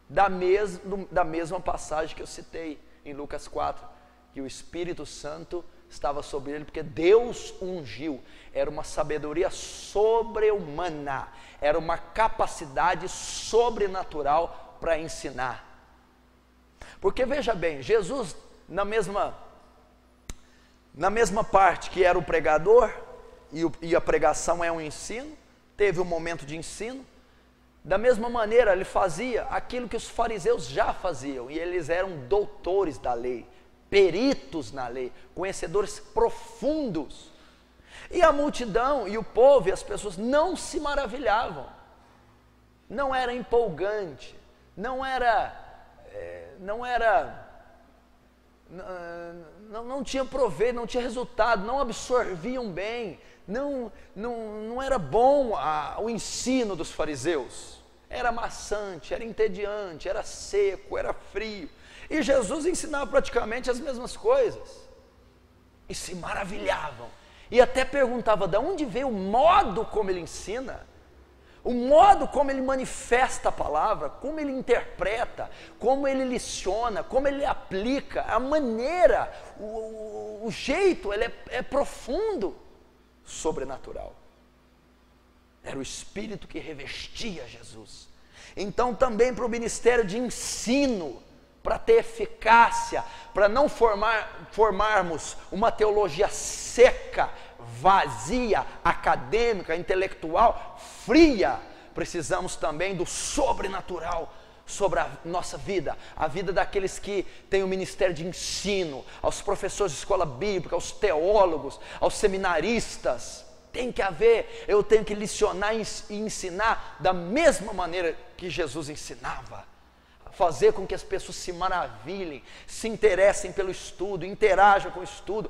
da mesma passagem que eu citei em Lucas 4, que o Espírito Santo estava sobre ele, porque Deus ungiu. Era uma sabedoria sobre-humana, era uma capacidade sobrenatural para ensinar. Porque veja bem, Jesus na mesma parte que era o pregador, e a pregação é um ensino, teve um momento de ensino, da mesma maneira ele fazia aquilo que os fariseus já faziam, e eles eram doutores da lei, peritos na lei, conhecedores profundos, e a multidão, e o povo, e as pessoas não se maravilhavam, não era empolgante, não tinha proveito, não tinha resultado, não absorviam bem, não era bom o ensino dos fariseus, era maçante, era entediante, era seco, era frio, e Jesus ensinava praticamente as mesmas coisas, e se maravilhavam, e até perguntava de onde veio o modo como ele ensina, o modo como ele manifesta a palavra, como ele interpreta, como ele leciona, como ele aplica, a maneira, o jeito, ele é profundo, sobrenatural. Era o Espírito que revestia Jesus. Então também para o ministério de ensino, para ter eficácia, para não formarmos uma teologia seca, vazia, acadêmica, intelectual, fria, precisamos também do sobrenatural sobre a nossa vida, a vida daqueles que têm o ministério de ensino, aos professores de escola bíblica, aos teólogos, aos seminaristas. Tem que haver, eu tenho que lecionar e ensinar da mesma maneira que Jesus ensinava, fazer com que as pessoas se maravilhem, se interessem pelo estudo, interajam com o estudo,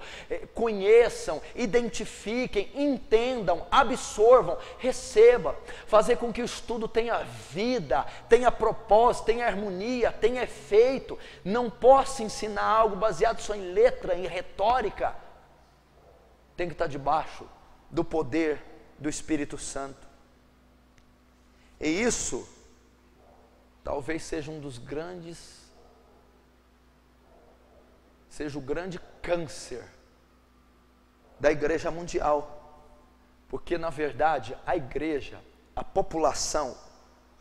conheçam, identifiquem, entendam, absorvam, recebam, fazer com que o estudo tenha vida, tenha propósito, tenha harmonia, tenha efeito. Não posso ensinar algo baseado só em letra, em retórica. Tem que estar debaixo do poder do Espírito Santo. E isso talvez seja um dos grandes, seja o grande câncer da igreja mundial, porque na verdade a igreja, a população,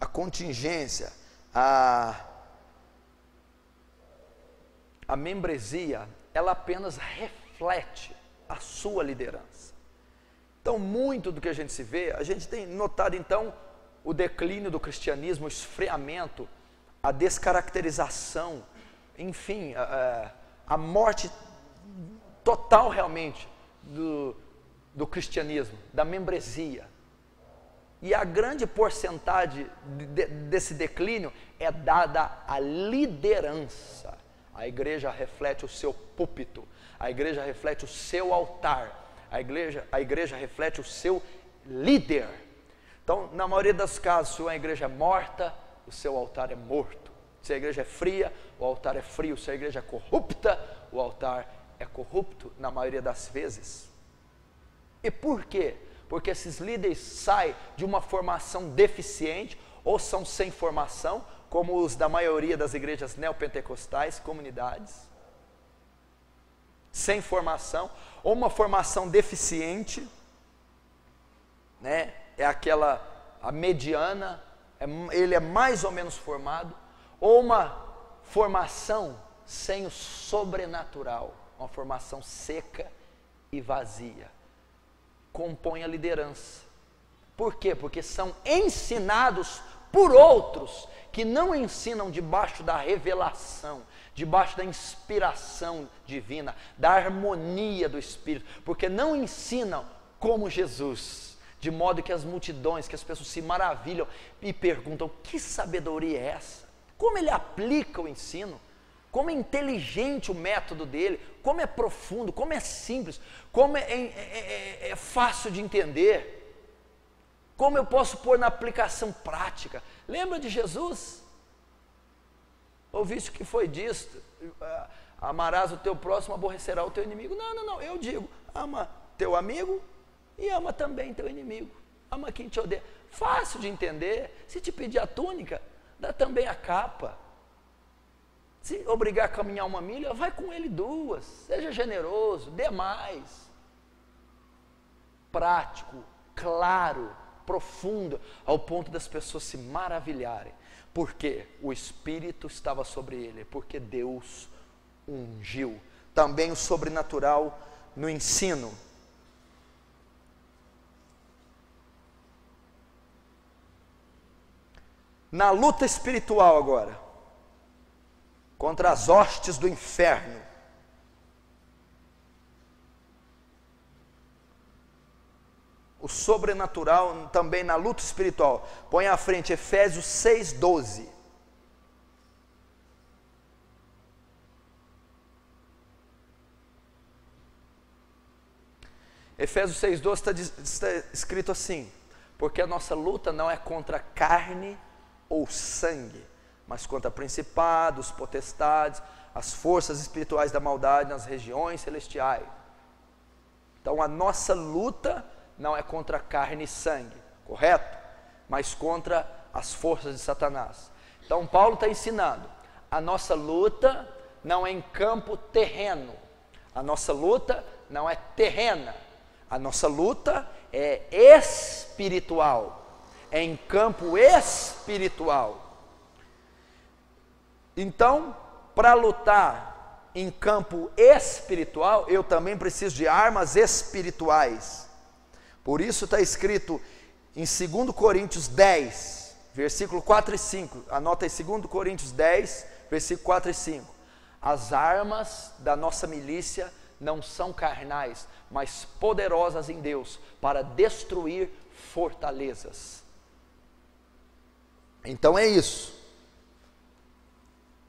a contingência, a membresia, ela apenas reflete a sua liderança. Então muito do que a gente tem notado então o declínio do cristianismo, o esfriamento, a descaracterização, enfim, a morte total realmente do cristianismo, da membresia. E a grande porcentagem desse declínio é dada à liderança, A igreja reflete o seu púlpito, a igreja reflete o seu altar, a igreja reflete o seu líder. Então, na maioria dos casos, se uma igreja é morta, o seu altar é morto. Se a igreja é fria, o altar é frio. Se a igreja é corrupta, o altar é corrupto, na maioria das vezes. E por quê? Porque esses líderes saem de uma formação deficiente, ou são sem formação, como os da maioria das igrejas neopentecostais, comunidades, sem formação, ou uma formação deficiente, né? É aquela, a mediana, ele é mais ou menos formado, ou uma formação sem o sobrenatural, uma formação seca e vazia, compõe a liderança. Por quê? Porque são ensinados por outros, que não ensinam debaixo da revelação, debaixo da inspiração divina, da harmonia do Espírito, porque não ensinam como Jesus, de modo que as multidões, que as pessoas se maravilham e perguntam, que sabedoria é essa? Como ele aplica o ensino? Como é inteligente o método dele? Como é profundo? Como é simples? Como é fácil de entender? Como eu posso pôr na aplicação prática? Lembra de Jesus? Ouviste o que foi dito? Amarás o teu próximo, aborrecerá o teu inimigo. Não, eu digo, ama teu amigo e ama também teu inimigo. Ama quem te odeia. Fácil de entender. Se te pedir a túnica, dá também a capa. Se obrigar a caminhar 1 milha, vai com ele 2. Seja generoso, dê mais. Prático, claro, profundo, ao ponto das pessoas se maravilharem. Porque o Espírito estava sobre ele, porque Deus ungiu. Também o sobrenatural no ensino. Na luta espiritual agora, contra as hostes do inferno, o sobrenatural também na luta espiritual. Põe à frente Efésios 6:12. Efésios 6:12 está escrito assim: porque a nossa luta não é contra carne ou sangue, mas contra principados, potestades, as forças espirituais da maldade nas regiões celestiais. Então a nossa luta não é contra carne e sangue, correto? Mas contra as forças de Satanás. Então Paulo está ensinando, a nossa luta não é em campo terreno, a nossa luta não é terrena, a nossa luta é espiritual, é em campo espiritual. Então, para lutar em campo espiritual, eu também preciso de armas espirituais. Por isso está escrito em 2 Coríntios 10, versículo 4 e 5. Anota aí, 2 Coríntios 10, versículo 4 e 5. As armas da nossa milícia não são carnais, mas poderosas em Deus, para destruir fortalezas. Então é isso.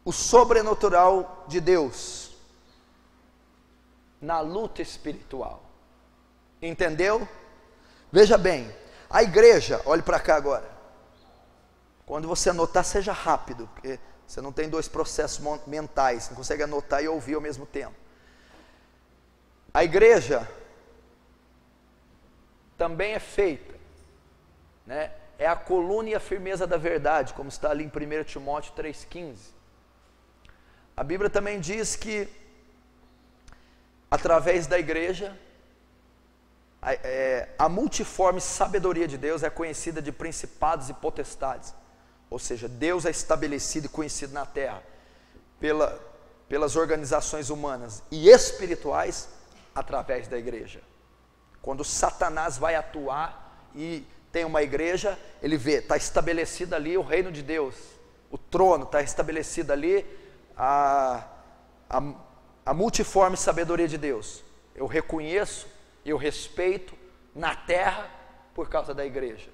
O sobrenatural de Deus na luta espiritual. Entendeu? Veja bem, a igreja, olhe para cá agora. Quando você anotar, seja rápido, porque você não tem 2 processos mentais, não consegue anotar e ouvir ao mesmo tempo. A igreja também é feita, né? É a coluna e a firmeza da verdade, como está ali em 1 Timóteo 3,15. A Bíblia também diz que, através da igreja, a multiforme sabedoria de Deus é conhecida de principados e potestades. Ou seja, Deus é estabelecido e conhecido na terra pelas organizações humanas e espirituais através da igreja. Quando Satanás vai atuar e tem uma igreja, ele vê, está estabelecido ali o reino de Deus, o trono, está estabelecido ali a multiforme sabedoria de Deus. Eu reconheço, eu respeito na terra por causa da igreja.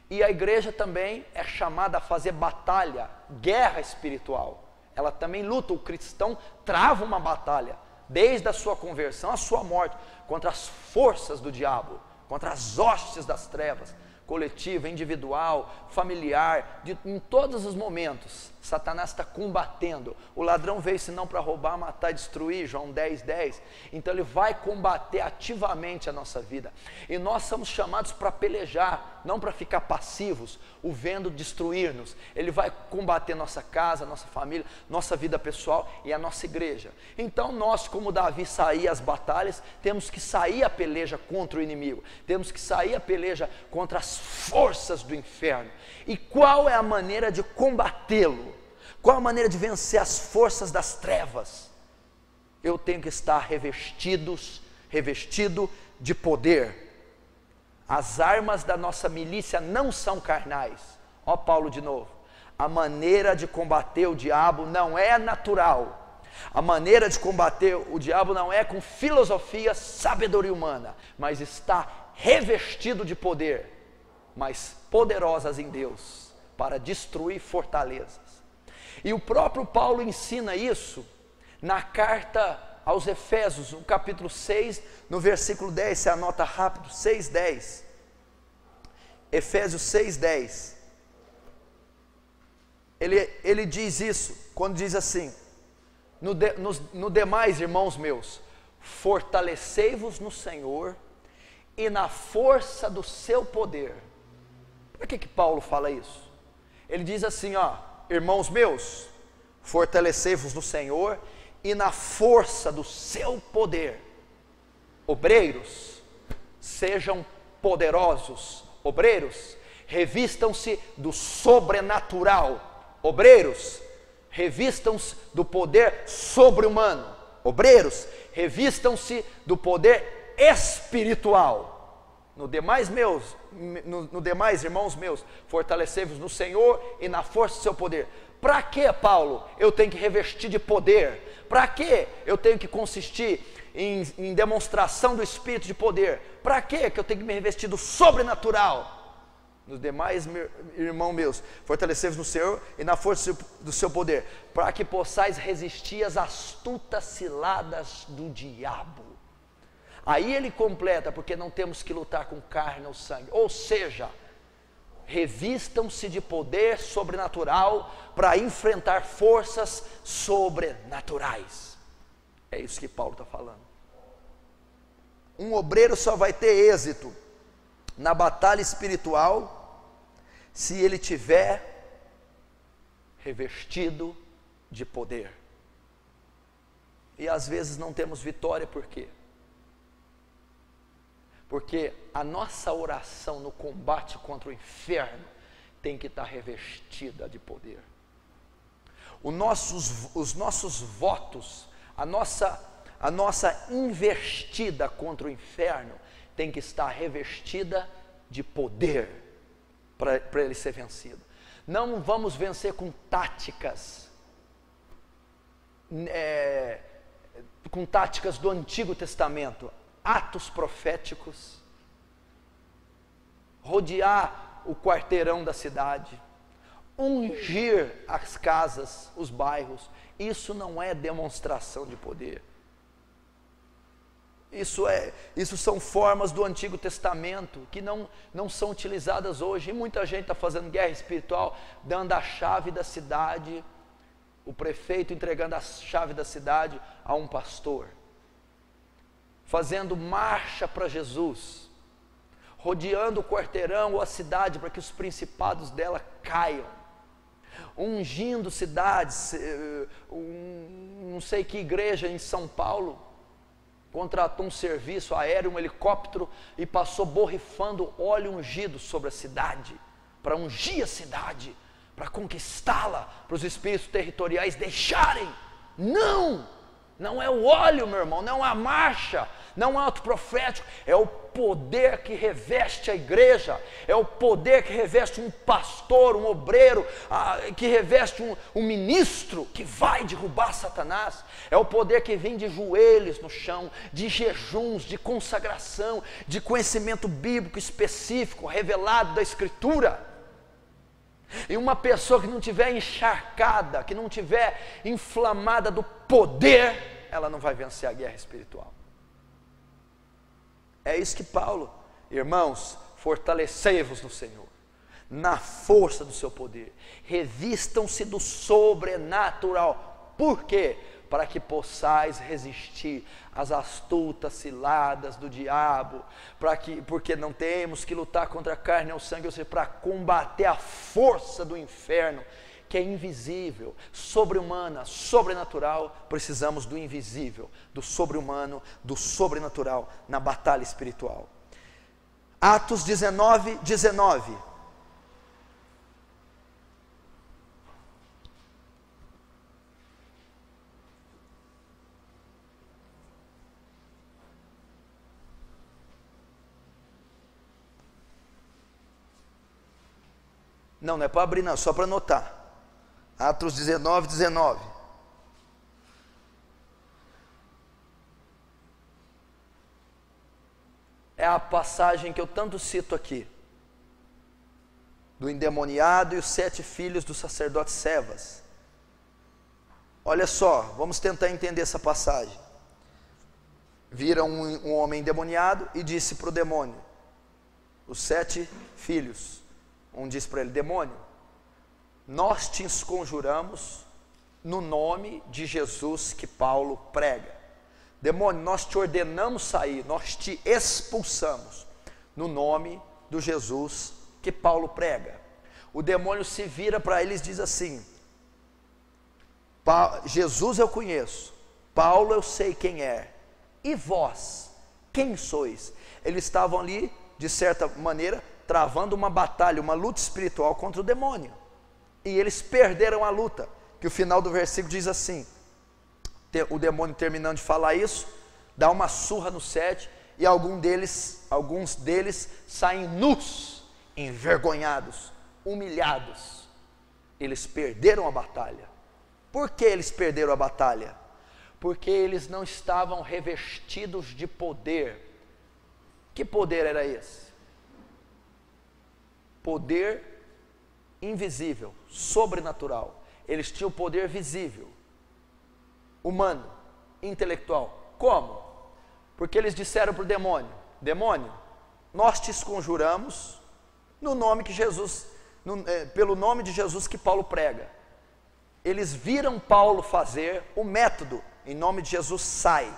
E a igreja também é chamada a fazer batalha, guerra espiritual. ela também luta. O cristão trava uma batalha, desde a sua conversão à sua morte, contra as forças do diabo, contra as hostes das trevas, coletiva, individual, familiar, em todos os momentos, Satanás está combatendo. O ladrão veio senão para roubar, matar e destruir, João 10:10. Então ele vai combater ativamente a nossa vida, e nós somos chamados para pelejar, não para ficar passivos, o vendo destruir-nos. Ele vai combater nossa casa, nossa família, nossa vida pessoal e a nossa igreja. Então nós, como Davi saía às batalhas, temos que sair a peleja contra o inimigo, temos que sair a peleja contra as forças do inferno. E qual é a maneira de combatê-lo? Qual a maneira de vencer as forças das trevas? Eu tenho que estar revestido de poder. As armas da nossa milícia não são carnais. Ó Paulo de novo. A maneira de combater o diabo não é natural. A maneira de combater o diabo não é com filosofia, sabedoria humana, mas está revestido de poder, mas poderosas em Deus, para destruir fortalezas. E o próprio Paulo ensina isso na carta aos Efésios, no capítulo 6, no versículo 10, você anota rápido, 6:10. Efésios 6:10. Ele diz isso, quando diz assim: no demais, irmãos meus, fortalecei-vos no Senhor e na força do seu poder. Por que Paulo fala isso? Ele diz assim, irmãos meus, fortalecei-vos no Senhor e na força do seu poder. Obreiros, sejam poderosos. Obreiros, revistam-se do sobrenatural. Obreiros, revistam-se do poder sobre-humano. Obreiros, revistam-se do poder espiritual. No demais, irmãos meus, fortalecei-vos no Senhor e na força do seu poder. Para que, Paulo, eu tenho que revestir de poder? Para que eu tenho que consistir em demonstração do Espírito de poder? Para que eu tenho que me revestir do sobrenatural? Nos demais, irmãos meus, fortalecei-vos no Senhor e na força do seu poder, para que possais resistir às astutas ciladas do diabo. Aí ele completa, porque não temos que lutar com carne ou sangue. Ou seja, revistam-se de poder sobrenatural para enfrentar forças sobrenaturais. É isso que Paulo está falando. Um obreiro só vai ter êxito na batalha espiritual se ele tiver revestido de poder. E às vezes não temos vitória, por quê? Porque a nossa oração no combate contra o inferno tem que estar revestida de poder. Os nossos votos, a nossa investida contra o inferno tem que estar revestida de poder para ele ser vencido. Não vamos vencer com táticas, com táticas do Antigo Testamento. Atos proféticos, rodear o quarteirão da cidade, ungir as casas, os bairros. Isso não é demonstração de poder. Isso são formas do Antigo Testamento que não são utilizadas hoje. E muita gente está fazendo guerra espiritual, dando a chave da cidade, o prefeito entregando a chave da cidade a um pastor, fazendo marcha para Jesus, rodeando o quarteirão ou a cidade para que os principados dela caiam, ungindo cidades. Não sei que igreja em São Paulo contratou um serviço aéreo, um helicóptero, e passou borrifando óleo ungido sobre a cidade, para ungir a cidade, para conquistá-la, para os espíritos territoriais deixarem. Não é o óleo, meu irmão, não é a marcha, não é o ato profético, é o poder que reveste a igreja, é o poder que reveste um pastor, um obreiro, que reveste um ministro que vai derrubar Satanás, é o poder que vem de joelhos no chão, de jejuns, de consagração, de conhecimento bíblico específico, revelado da Escritura. E uma pessoa que não tiver encharcada, que não tiver inflamada do poder, ela não vai vencer a guerra espiritual. É isso que Paulo, irmãos, fortalecei-vos no Senhor, na força do seu poder, revistam-se do sobrenatural. Por quê? Para que possais resistir às astutas ciladas do diabo, porque não temos que lutar contra a carne ou sangue, ou seja, para combater a força do inferno, que é invisível, sobre-humana, sobrenatural. Precisamos do invisível, do sobre-humano, do sobrenatural na batalha espiritual. Atos 19, 19. Não é para abrir não, só para anotar. Atos 19, 19. É a passagem que eu tanto cito aqui, do endemoniado e os 7 filhos do sacerdote Cefas. Olha só, vamos tentar entender essa passagem. Viram um homem endemoniado e disse para o demônio, os 7 filhos, um disse para ele, demônio, nós te conjuramos no nome de Jesus que Paulo prega. Demônio, nós te ordenamos sair, nós te expulsamos no nome do Jesus que Paulo prega. O demônio se vira para eles e diz assim, Jesus eu conheço, Paulo eu sei quem é, e vós, quem sois? Eles estavam ali, de certa maneira, travando uma batalha, uma luta espiritual contra o demônio, e eles perderam a luta, que o final do versículo diz assim, o demônio terminando de falar isso, dá uma surra no 7, e alguns deles saem nus, envergonhados, humilhados. Eles perderam a batalha. Por que eles perderam a batalha? Porque eles não estavam revestidos de poder. Que poder era esse? Poder invisível, sobrenatural. Eles tinham poder visível, humano, intelectual. Como? Porque eles disseram para o demônio, demônio, nós te conjuramos no nome que Jesus, pelo nome de Jesus que Paulo prega. Eles viram Paulo fazer o método, em nome de Jesus sai.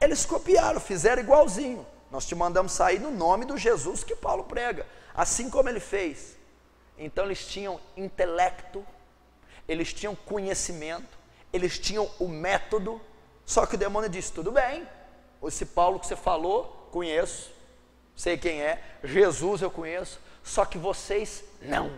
Eles copiaram, fizeram igualzinho. Nós te mandamos sair no nome do Jesus que Paulo prega, assim como ele fez. Então eles tinham intelecto, eles tinham conhecimento, eles tinham o método, só que o demônio disse, tudo bem, esse Paulo que você falou, conheço, sei quem é, Jesus eu conheço, só que vocês não.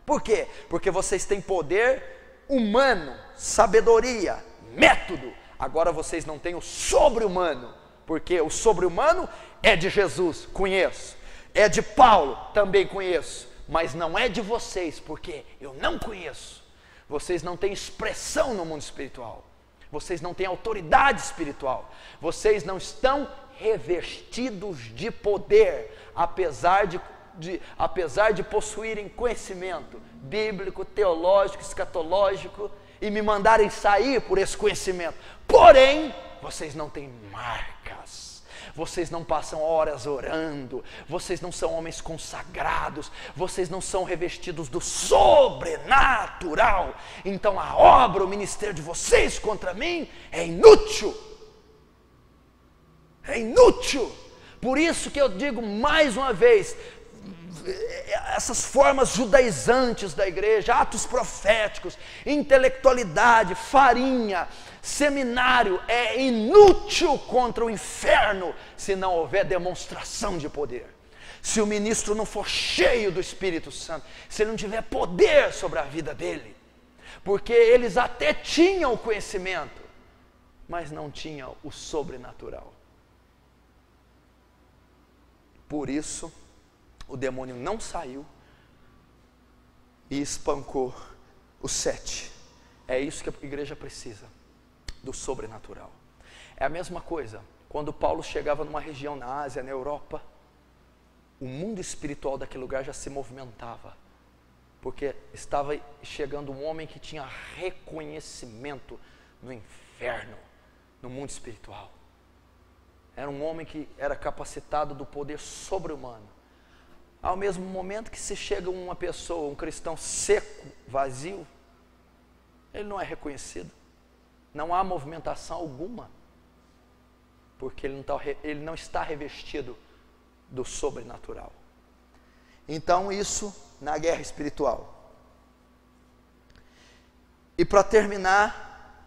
Por quê? Porque vocês têm poder humano, sabedoria, método, agora vocês não têm o sobre-humano, porque o sobre-humano é de Jesus, conheço, é de Paulo, também conheço, mas não é de vocês, porque eu não conheço. Vocês não têm expressão no mundo espiritual, vocês não têm autoridade espiritual, vocês não estão revestidos de poder, apesar de possuírem conhecimento bíblico, teológico, escatológico, e me mandarem sair por esse conhecimento, porém, vocês não têm marcas, vocês não passam horas orando, vocês não são homens consagrados, vocês não são revestidos do sobrenatural, então a obra, o ministério de vocês contra mim é inútil, por isso que eu digo mais uma vez, essas formas judaizantes da igreja, atos proféticos, intelectualidade, farinha, seminário, é inútil contra o inferno, se não houver demonstração de poder, se o ministro não for cheio do Espírito Santo, se ele não tiver poder sobre a vida dele, porque eles até tinham o conhecimento, mas não tinham o sobrenatural. Por isso, o demônio não saiu e espancou os 7. É isso que a igreja precisa, do sobrenatural. É a mesma coisa, quando Paulo chegava numa região na Ásia, na Europa, o mundo espiritual daquele lugar já se movimentava, Porque estava chegando um homem que tinha reconhecimento no inferno, no mundo espiritual. Era um homem que era capacitado do poder sobre-humano. Ao mesmo momento que se chega uma pessoa, um cristão seco, vazio, ele não é reconhecido. Não há movimentação alguma, porque ele não está revestido do sobrenatural. Então isso na guerra espiritual. E para terminar,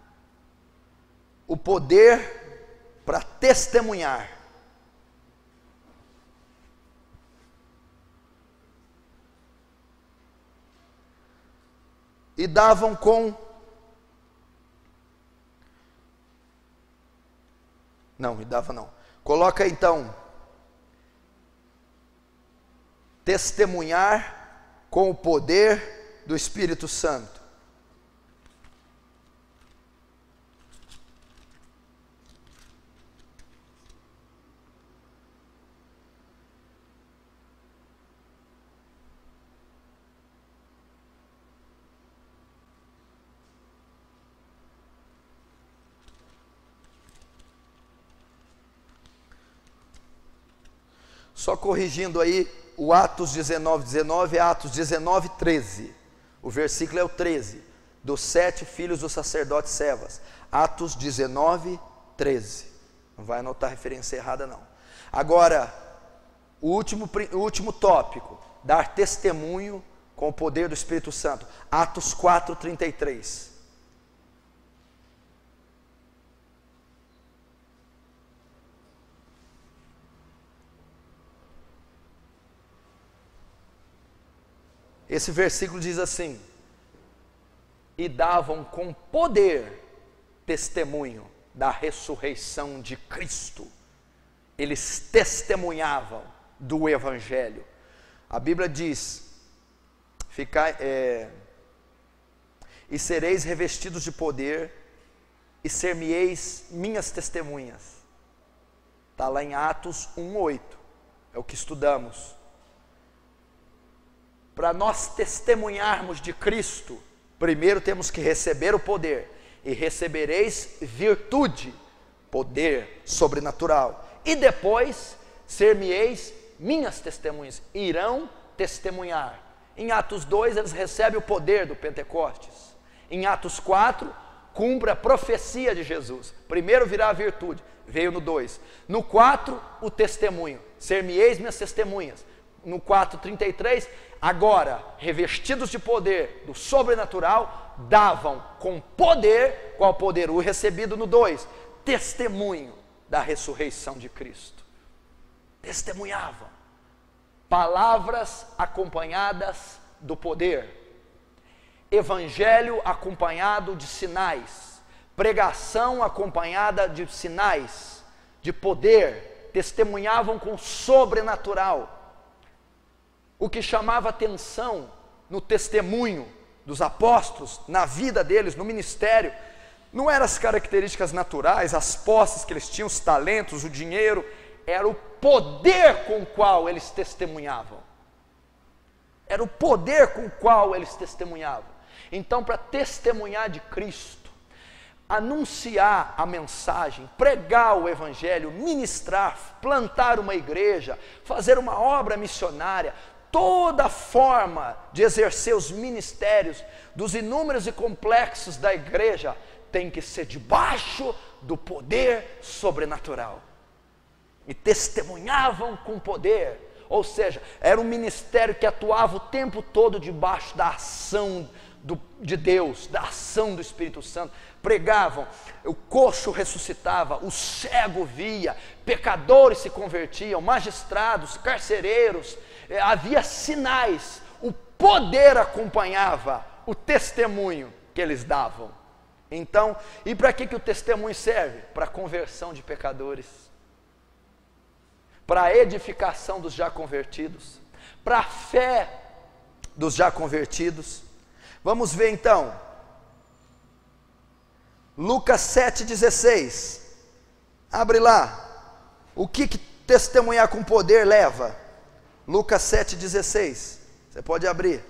o poder para testemunhar. E davam com... Não, e dava não. Coloca então... testemunhar com o poder do Espírito Santo. Só corrigindo aí, o Atos 19:19 é Atos 19:13. O versículo é o 13, dos 7 filhos do sacerdote Cefas. Atos 19:13. Não vai anotar a referência errada não. Agora, o último tópico, dar testemunho com o poder do Espírito Santo. Atos 4:33. Esse versículo diz assim: e davam com poder testemunho da ressurreição de Cristo. Eles testemunhavam do Evangelho. A Bíblia diz: e sereis revestidos de poder, e ser-me-eis minhas testemunhas. Está lá em Atos 1:8, é o que estudamos. Para nós testemunharmos de Cristo, primeiro temos que receber o poder. E recebereis virtude, poder sobrenatural. E depois, ser-me-eis minhas testemunhas. Irão testemunhar. Em Atos 2, eles recebem o poder do Pentecostes. Em Atos 4, cumpre a profecia de Jesus. Primeiro virá a virtude, veio no 2. No 4, o testemunho. Ser-me-eis minhas testemunhas. No 4:33, agora, revestidos de poder do sobrenatural, davam com poder, qual poder? O recebido no 2, testemunho da ressurreição de Cristo. Testemunhavam. Palavras acompanhadas do poder. Evangelho acompanhado de sinais. Pregação acompanhada de sinais, de poder. Testemunhavam com sobrenatural. O que chamava atenção no testemunho dos apóstolos, na vida deles, no ministério, não eram as características naturais, as posses que eles tinham, os talentos, o dinheiro, era o poder com o qual eles testemunhavam. Era o poder com o qual eles testemunhavam. Então, para testemunhar de Cristo, anunciar a mensagem, pregar o Evangelho, ministrar, plantar uma igreja, fazer uma obra missionária, toda forma de exercer os ministérios dos inúmeros e complexos da igreja tem que ser debaixo do poder sobrenatural. E testemunhavam com poder, ou seja, era um ministério que atuava o tempo todo debaixo da ação de Deus, da ação do Espírito Santo. Pregavam, o coxo ressuscitava, o cego via, pecadores se convertiam, magistrados, carcereiros, havia sinais, o poder acompanhava o testemunho que eles davam. Então, e para que o testemunho serve? Para a conversão de pecadores, para a edificação dos já convertidos, para a fé dos já convertidos. Vamos ver então, Lucas 7,16, abre lá, o que testemunhar com poder leva? Lucas 7,16, você pode abrir.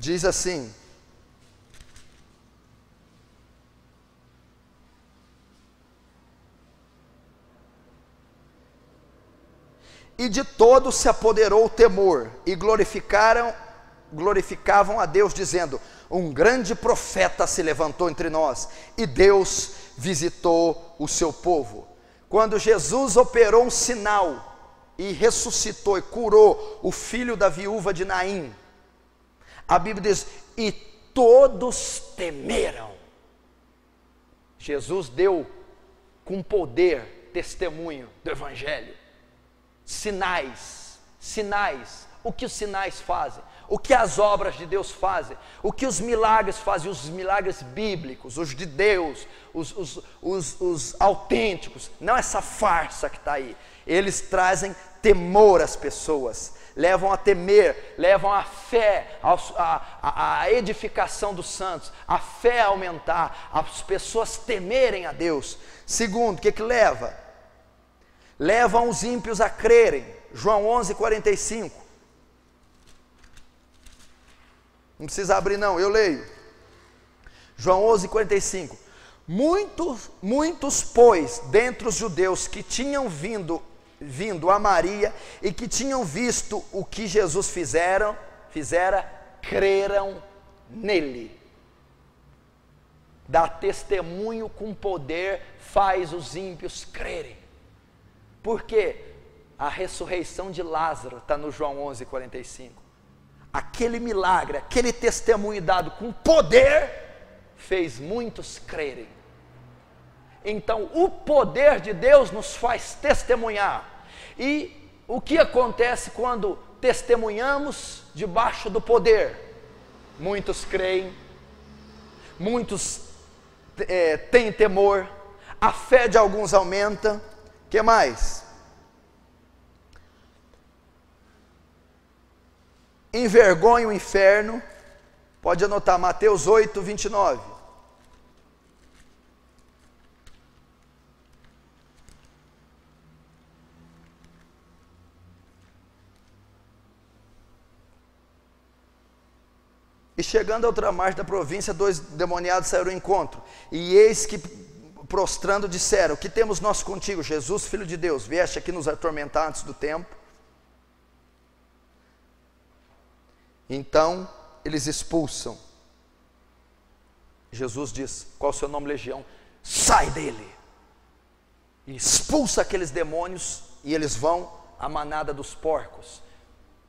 diz assim: e de todos se apoderou o temor, e glorificavam a Deus, dizendo: um grande profeta se levantou entre nós, e Deus visitou o seu povo. Quando Jesus operou um sinal, e ressuscitou e curou o filho da viúva de Naim, a Bíblia diz: e todos temeram. Jesus deu com poder testemunho do Evangelho. Sinais. O que os sinais fazem? O que as obras de Deus fazem? O que os milagres fazem? Os milagres bíblicos, os de Deus, os autênticos, não essa farsa que está aí. Eles trazem temor às pessoas, levam a temer, levam a fé, a edificação dos santos, a fé a aumentar, as pessoas temerem a Deus. Segundo, o que leva? Levam os ímpios a crerem. João 11:45. Não precisa abrir não, eu leio. João 11:45. Muitos, pois, dentre os judeus que tinham vindo a Maria e que tinham visto o que Jesus fizera, creram nele. Dar testemunho com poder faz os ímpios crerem. Por quê? A ressurreição de Lázaro está no João 11:45. Aquele milagre, aquele testemunho dado com poder, fez muitos crerem. Então o poder de Deus nos faz testemunhar. E o que acontece quando testemunhamos debaixo do poder? Muitos creem, muitos têm temor, a fé de alguns aumenta. O que mais? Envergonha o inferno. Pode anotar, Mateus 8:29. E chegando à outra margem da província, 2 demoniados saíram ao encontro, e eis que, prostrando, disseram: que temos nós contigo, Jesus, Filho de Deus? Vieste aqui nos atormentar antes do tempo? Então eles expulsam. Jesus diz: qual é o seu nome, legião? Sai dele! E expulsa aqueles demônios, e eles vão à manada dos porcos.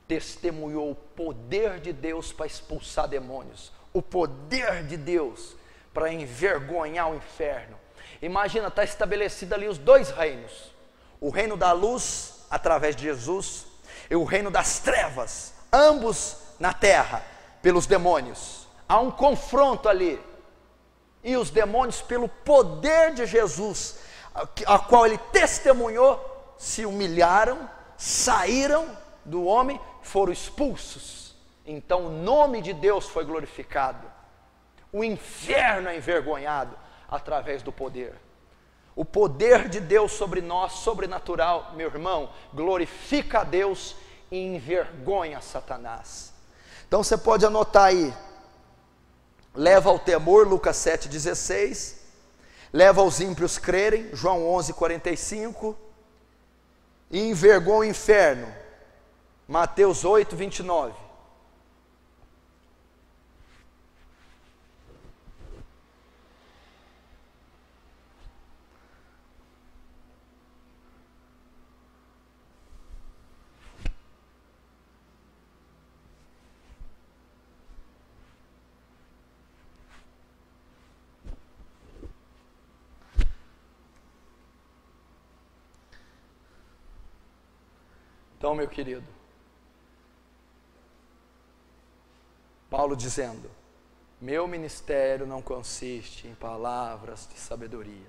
Testemunhou o poder de Deus para expulsar demônios, o poder de Deus para envergonhar o inferno. Imagina, está estabelecido ali os dois reinos: o reino da luz através de Jesus, e o reino das trevas, ambos na terra, pelos demônios. Há um confronto ali, e os demônios, pelo poder de Jesus, a qual ele testemunhou, se humilharam, saíram do homem, foram expulsos. Então o nome de Deus foi glorificado, o inferno é envergonhado através do poder. O poder de Deus sobre nós, sobrenatural, meu irmão, glorifica a Deus e envergonha Satanás. Então você pode anotar aí: leva ao temor, Lucas 7,16, leva aos ímpios crerem, João 11,45, e envergonha o inferno, Mateus 8,29. Então, meu querido, Paulo dizendo: meu ministério não consiste em palavras de sabedoria,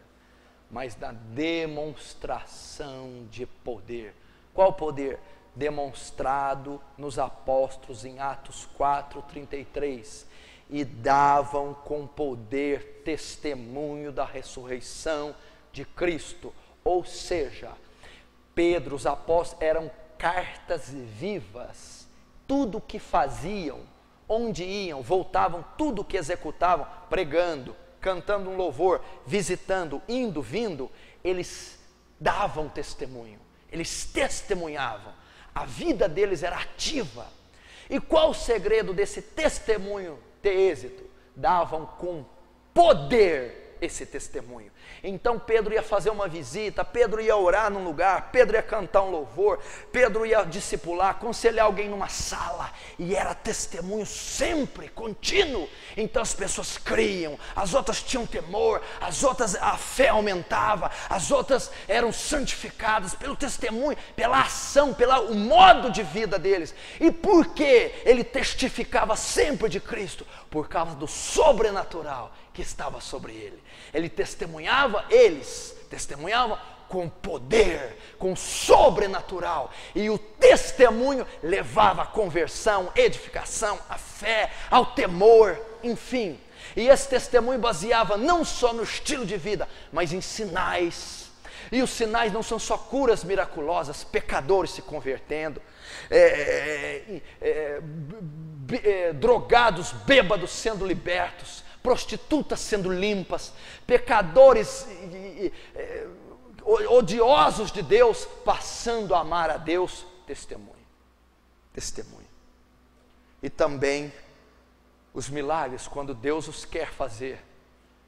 mas na demonstração de poder. Qual poder? Demonstrado nos apóstolos em Atos 4:33. E davam com poder testemunho da ressurreição de Cristo. Ou seja, Pedro, os apóstolos eram cartas vivas. Tudo o que faziam, onde iam, voltavam, tudo que executavam, pregando, cantando um louvor, visitando, indo, vindo, eles davam testemunho, eles testemunhavam, a vida deles era ativa. E qual o segredo desse testemunho ter êxito? Davam com poder esse testemunho. Então Pedro ia fazer uma visita, Pedro ia orar num lugar, Pedro ia cantar um louvor, Pedro ia discipular, aconselhar alguém numa sala, e era testemunho sempre, contínuo. Então as pessoas criam, as outras tinham temor, as outras a fé aumentava, as outras eram santificadas pelo testemunho, pela ação, pelo modo de vida deles. E por que ele testificava sempre de Cristo? Por causa do sobrenatural que estava sobre ele. Ele testemunhava, eles testemunhavam com poder, com sobrenatural, e o testemunho levava à conversão, edificação, à fé, ao temor, enfim. E esse testemunho baseava não só no estilo de vida, mas em sinais. E os sinais não são só curas miraculosas, pecadores se convertendo, drogados, bêbados sendo libertos, prostitutas sendo limpas, pecadores odiosos de Deus passando a amar a Deus. Testemunho, testemunho. E também os milagres, quando Deus os quer fazer,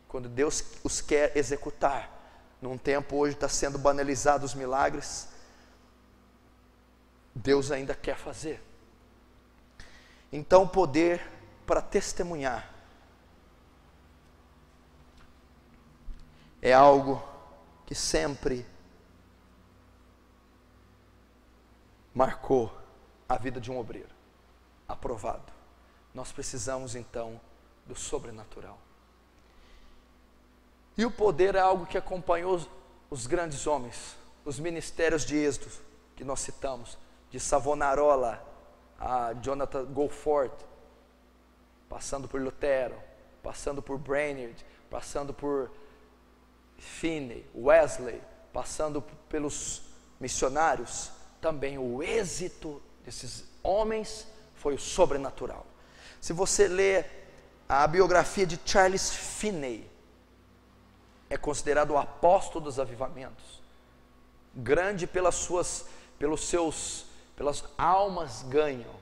quando Deus os quer executar. Num tempo hoje está sendo banalizado os milagres, Deus ainda quer fazer. Então, poder para testemunhar é algo que sempre marcou a vida de um obreiro, aprovado. Nós precisamos então do sobrenatural. E o poder é algo que acompanhou os grandes homens, os ministérios de Êxodo, que nós citamos, de Savonarola a Jonathan Goforth, passando por Lutero, passando por Brainerd, passando por Finney, Wesley, passando pelos missionários. Também o êxito desses homens foi o sobrenatural. Se você ler a biografia de Charles Finney, é considerado o apóstolo dos avivamentos, grande pelas almas ganham,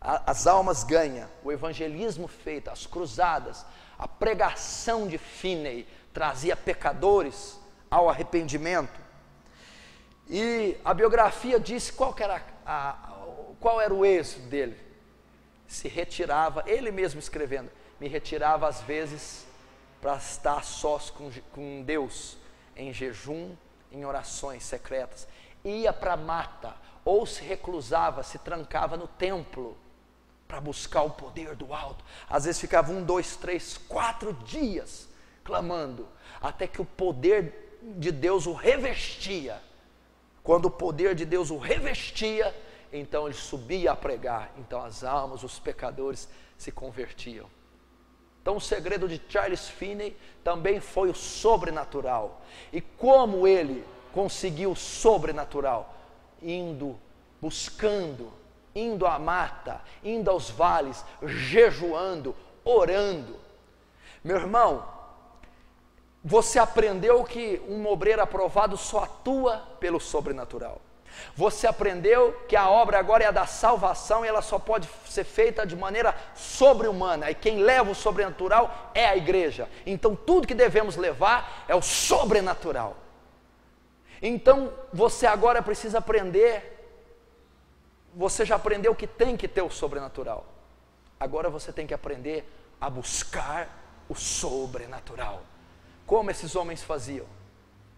as almas ganham, o evangelismo feito, as cruzadas, a pregação de Finney trazia pecadores ao arrependimento. E a biografia diz qual era o êxito dele. Se retirava, ele mesmo escrevendo, me retirava às vezes para estar sós com Deus, em jejum, em orações secretas. Ia para a mata, ou se reclusava, se trancava no templo, para buscar o poder do alto. Às vezes ficava 1, 2, 3, 4 dias clamando, até que o poder de Deus o revestia. Quando o poder de Deus o revestia, então ele subia a pregar. Então as almas, os pecadores se convertiam. Então o segredo de Charles Finney também foi o sobrenatural. E como ele conseguiu o sobrenatural? Indo, buscando, indo à mata, indo aos vales, jejuando, orando. Meu irmão, você aprendeu que um obreiro aprovado só atua pelo sobrenatural. Você aprendeu que a obra agora é a da salvação e ela só pode ser feita de maneira sobre-humana. E quem leva o sobrenatural é a igreja. Então tudo que devemos levar é o sobrenatural. Então você agora precisa aprender. Você já aprendeu que tem que ter o sobrenatural. Agora você tem que aprender a buscar o sobrenatural. Como esses homens faziam?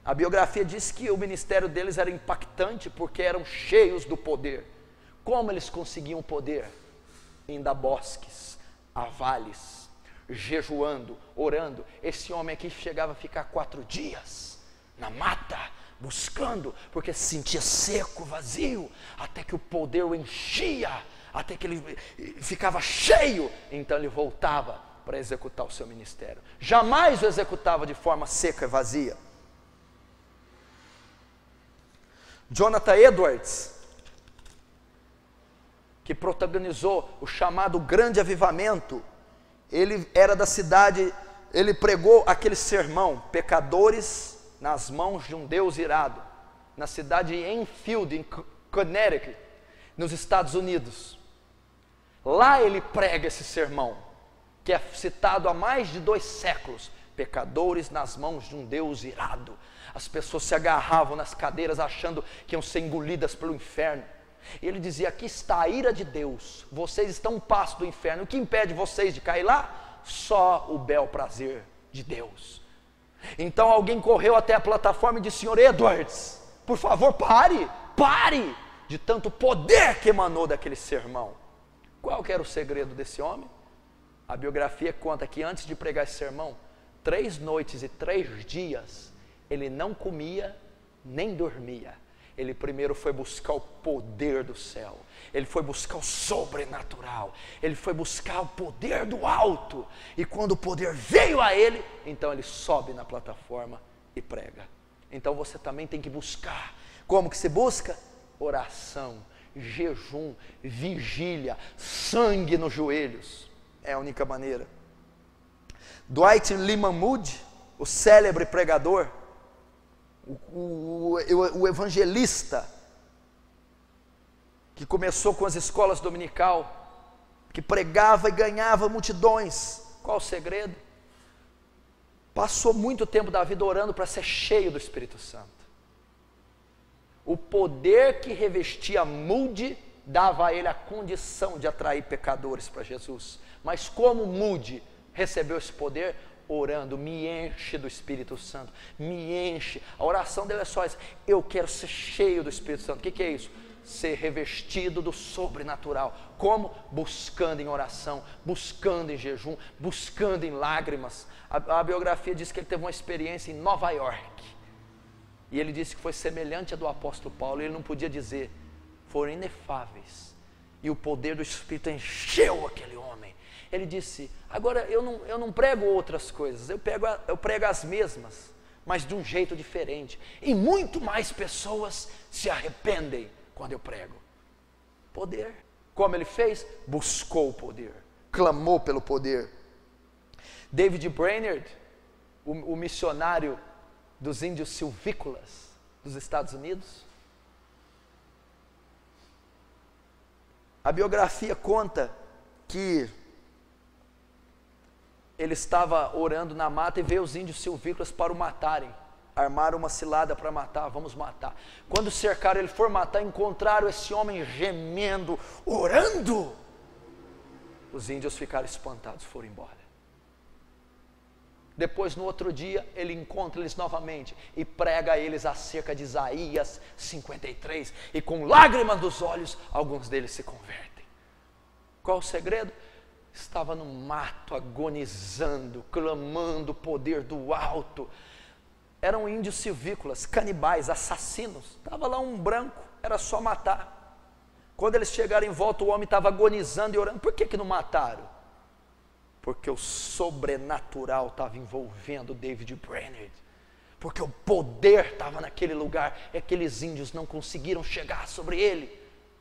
A biografia diz que o ministério deles era impactante porque eram cheios do poder. Como eles conseguiam poder? Indo a bosques, a vales, jejuando, orando. Esse homem aqui chegava a ficar 4 dias na mata, buscando, porque se sentia seco, vazio, até que o poder o enchia, até que ele ficava cheio. Então ele voltava para executar o seu ministério. Jamais o executava de forma seca e vazia. Jonathan Edwards, que protagonizou o chamado Grande Avivamento, ele era da cidade, ele pregou aquele sermão, pecadores nas mãos de um Deus irado, na cidade de Enfield, em Connecticut, nos Estados Unidos. Lá ele prega esse sermão, que é citado há mais de 2 séculos, pecadores nas mãos de um Deus irado. As pessoas se agarravam nas cadeiras achando que iam ser engolidas pelo inferno. E ele dizia: aqui está a ira de Deus, vocês estão um passo do inferno, o que impede vocês de cair lá? Só o bel prazer de Deus. Então alguém correu até a plataforma e disse: Senhor Edwards, por favor pare, de tanto poder que emanou daquele sermão. Qual que era o segredo desse homem? A biografia conta que antes de pregar esse sermão, 3 noites e 3 dias, ele não comia nem dormia. Ele primeiro foi buscar o poder do céu, ele foi buscar o sobrenatural, ele foi buscar o poder do alto, e quando o poder veio a ele, então ele sobe na plataforma e prega. Então você também tem que buscar. Como que se busca? Oração, jejum, vigília, sangue nos joelhos, é a única maneira. Dwight Lyman Moody, o célebre pregador, o evangelista, que começou com as escolas dominical, que pregava e ganhava multidões. Qual o segredo? Passou muito tempo da vida orando para ser cheio do Espírito Santo. O poder que revestia Moody dava a ele a condição de atrair pecadores para Jesus. Mas como Moody recebeu esse poder? Orando: me enche do Espírito Santo, me enche. A oração dele é só essa: eu quero ser cheio do Espírito Santo. O que é isso? Ser revestido do sobrenatural. Como? Buscando em oração, buscando em jejum, buscando em lágrimas. A biografia diz que ele teve uma experiência em Nova York, e ele disse que foi semelhante à do apóstolo Paulo. Ele não podia dizer, foram inefáveis, e o poder do Espírito encheu aquele homem. Ele disse: agora eu não prego outras coisas, eu prego as mesmas, mas de um jeito diferente, e muito mais pessoas se arrependem quando eu prego. Poder. Como ele fez? Buscou o poder, clamou pelo poder. David Brainerd, o missionário dos índios silvícolas dos Estados Unidos, a biografia conta que ele estava orando na mata e veio os índios silvícolas para o matarem. Armaram uma cilada para matar, vamos matar. Quando cercaram ele, for matar, encontraram esse homem gemendo, orando. Os índios ficaram espantados, foram embora. Depois, no outro dia, ele encontra eles novamente e prega a eles acerca de Isaías 53. E com lágrimas nos olhos, alguns deles se convertem. Qual o segredo? Estava no mato, agonizando, clamando o poder do alto. Eram índios silvícolas, canibais, assassinos. Estava lá um branco, era só matar. Quando eles chegaram em volta, o homem estava agonizando e orando. Por que não mataram? Porque o sobrenatural estava envolvendo David Brainerd. Porque o poder estava naquele lugar, e aqueles índios não conseguiram chegar sobre ele.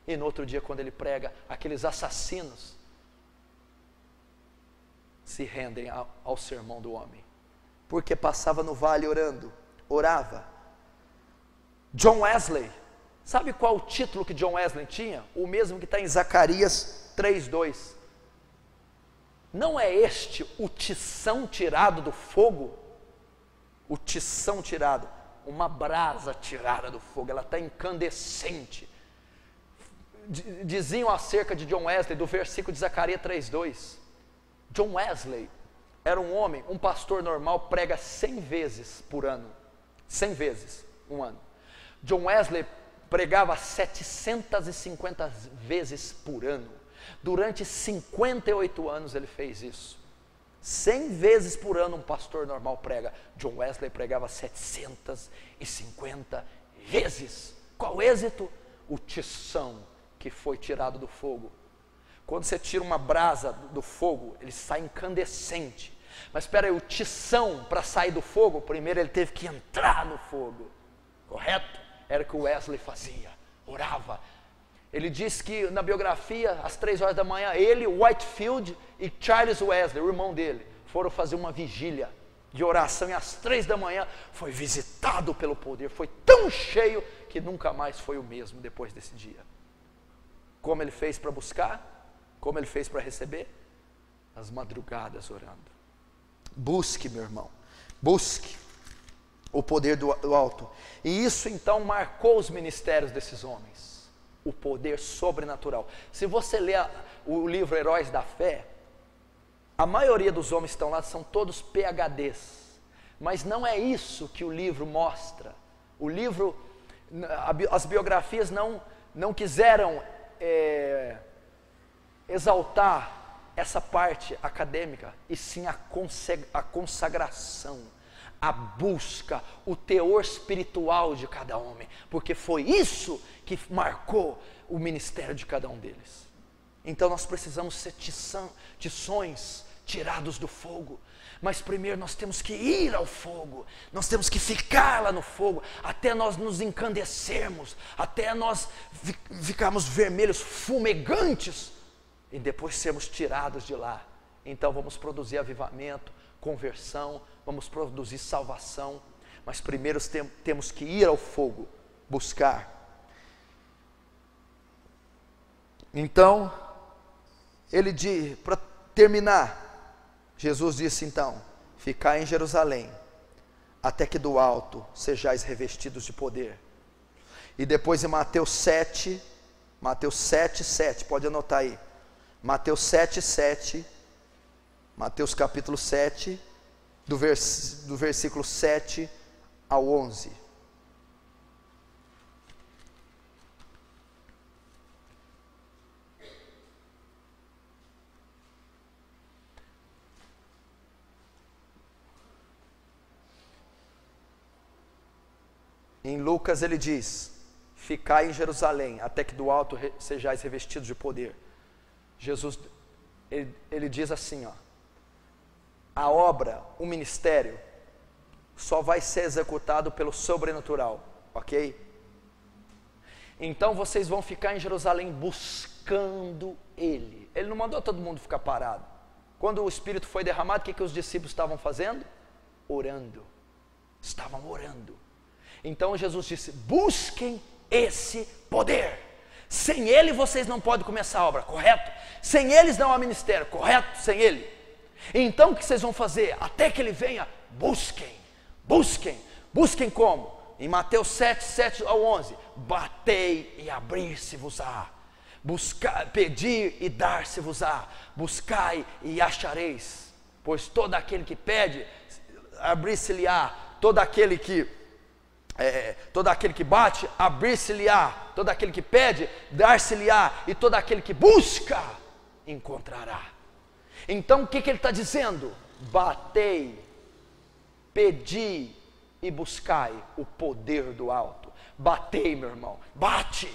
E no outro dia, quando ele prega, aqueles assassinos se rendem ao sermão do homem, porque passava no vale orava. John Wesley, sabe qual o título que John Wesley tinha? O mesmo que está em Zacarias 3:2. Não é este o tição tirado do fogo? O tição tirado, uma brasa tirada do fogo, ela está incandescente. Diziam acerca de John Wesley, do versículo de Zacarias 3:2. John Wesley era um homem, um pastor normal, prega 100 vezes por ano, 100 vezes um ano. John Wesley pregava 750 vezes por ano. Durante 58 anos ele fez isso. 100 vezes por ano um pastor normal prega. John Wesley pregava 750 vezes. Qual o êxito? O tição que foi tirado do fogo. Quando você tira uma brasa do fogo, ele sai incandescente. Mas espera aí, o tição para sair do fogo, primeiro ele teve que entrar no fogo. Correto? Era o que o Wesley fazia, orava. Ele diz que na biografia, às 3 horas da manhã, ele, Whitefield e Charles Wesley, o irmão dele, foram fazer uma vigília de oração, e às 3 da manhã foi visitado pelo poder, foi tão cheio que nunca mais foi o mesmo depois desse dia. Como ele fez para buscar? Como ele fez para receber? As madrugadas orando. Busque, meu irmão, busque o poder do alto. E isso então marcou os ministérios desses homens, o poder sobrenatural. Se você ler o livro Heróis da Fé, a maioria dos homens que estão lá são todos PhDs, mas não é isso que o livro mostra. O livro, as biografias não quiseram exaltar essa parte acadêmica, e sim a consagração, a busca, o teor espiritual de cada homem, porque foi isso que marcou o ministério de cada um deles. Então nós precisamos ser tições tirados do fogo, mas primeiro nós temos que ir ao fogo, nós temos que ficar lá no fogo, até nós nos encandecermos, até nós ficarmos vermelhos, fumegantes, e depois sermos tirados de lá. Então vamos produzir avivamento, conversão, vamos produzir salvação, mas primeiro temos que ir ao fogo, buscar. Então, ele diz, para terminar, Jesus disse então: ficai em Jerusalém, até que do alto sejais revestidos de poder. E depois em Mateus 7, 7, pode anotar aí, Mateus 7, 7, Mateus capítulo 7, do versículo 7 ao 11. Em Lucas ele diz: ficai em Jerusalém, até que do alto sejais revestidos de poder. Jesus, ele diz assim, ó: a obra, o ministério, só vai ser executado pelo sobrenatural, ok? Então vocês vão ficar em Jerusalém buscando Ele. Ele não mandou todo mundo ficar parado. Quando o Espírito foi derramado, o que os discípulos estavam fazendo? Orando. Estavam orando. Então Jesus disse: busquem esse poder. Sem ele vocês não podem começar a obra, correto? Sem eles não há ministério, correto? Sem ele. Então o que vocês vão fazer? Até que ele venha, busquem. Busquem. Busquem como? Em Mateus 7, 7 ao 11. Batei e abrir-se-vos-á. Pedir e dar-se-vos-á. Buscai e achareis. Pois todo aquele que pede, abrir-se-lhe-á. Todo aquele que bate, abrir-se-lhe-á. Todo aquele que pede, dar-se-lhe-á. E todo aquele que busca, encontrará. Então o que ele está dizendo? Batei, pedi e buscai o poder do alto. Batei, meu irmão, bate,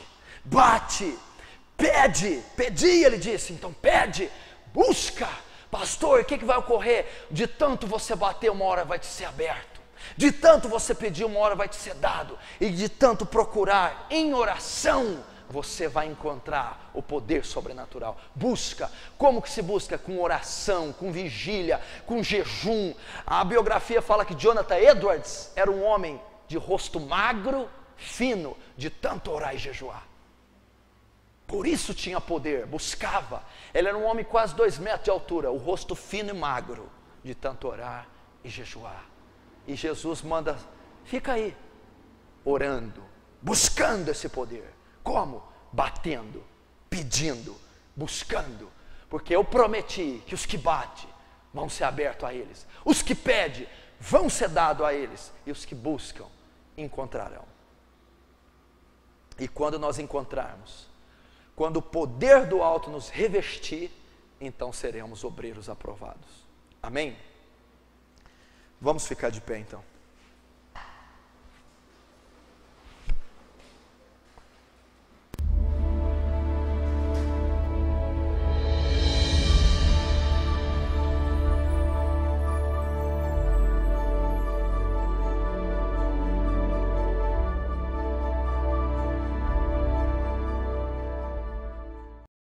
pedi, ele disse. Então pede, busca. Pastor, o que vai ocorrer? De tanto você bater, uma hora vai te ser aberto. De tanto você pedir, uma hora vai te ser dado. E de tanto procurar em oração, você vai encontrar o poder sobrenatural. Busca. Como que se busca? Com oração, com vigília, com jejum. A biografia fala que Jonathan Edwards era um homem de rosto magro, fino, de tanto orar e jejuar. Por isso tinha poder, buscava. Ele era um homem quase 2 metros de altura, o rosto fino e magro, de tanto orar e jejuar. E Jesus manda: fica aí, orando, buscando esse poder. Como? Batendo, pedindo, buscando. Porque eu prometi que os que batem vão ser abertos a eles. Os que pedem vão ser dados a eles. E os que buscam encontrarão. E quando nós encontrarmos, quando o poder do alto nos revestir, então seremos obreiros aprovados. Amém? Vamos ficar de pé então.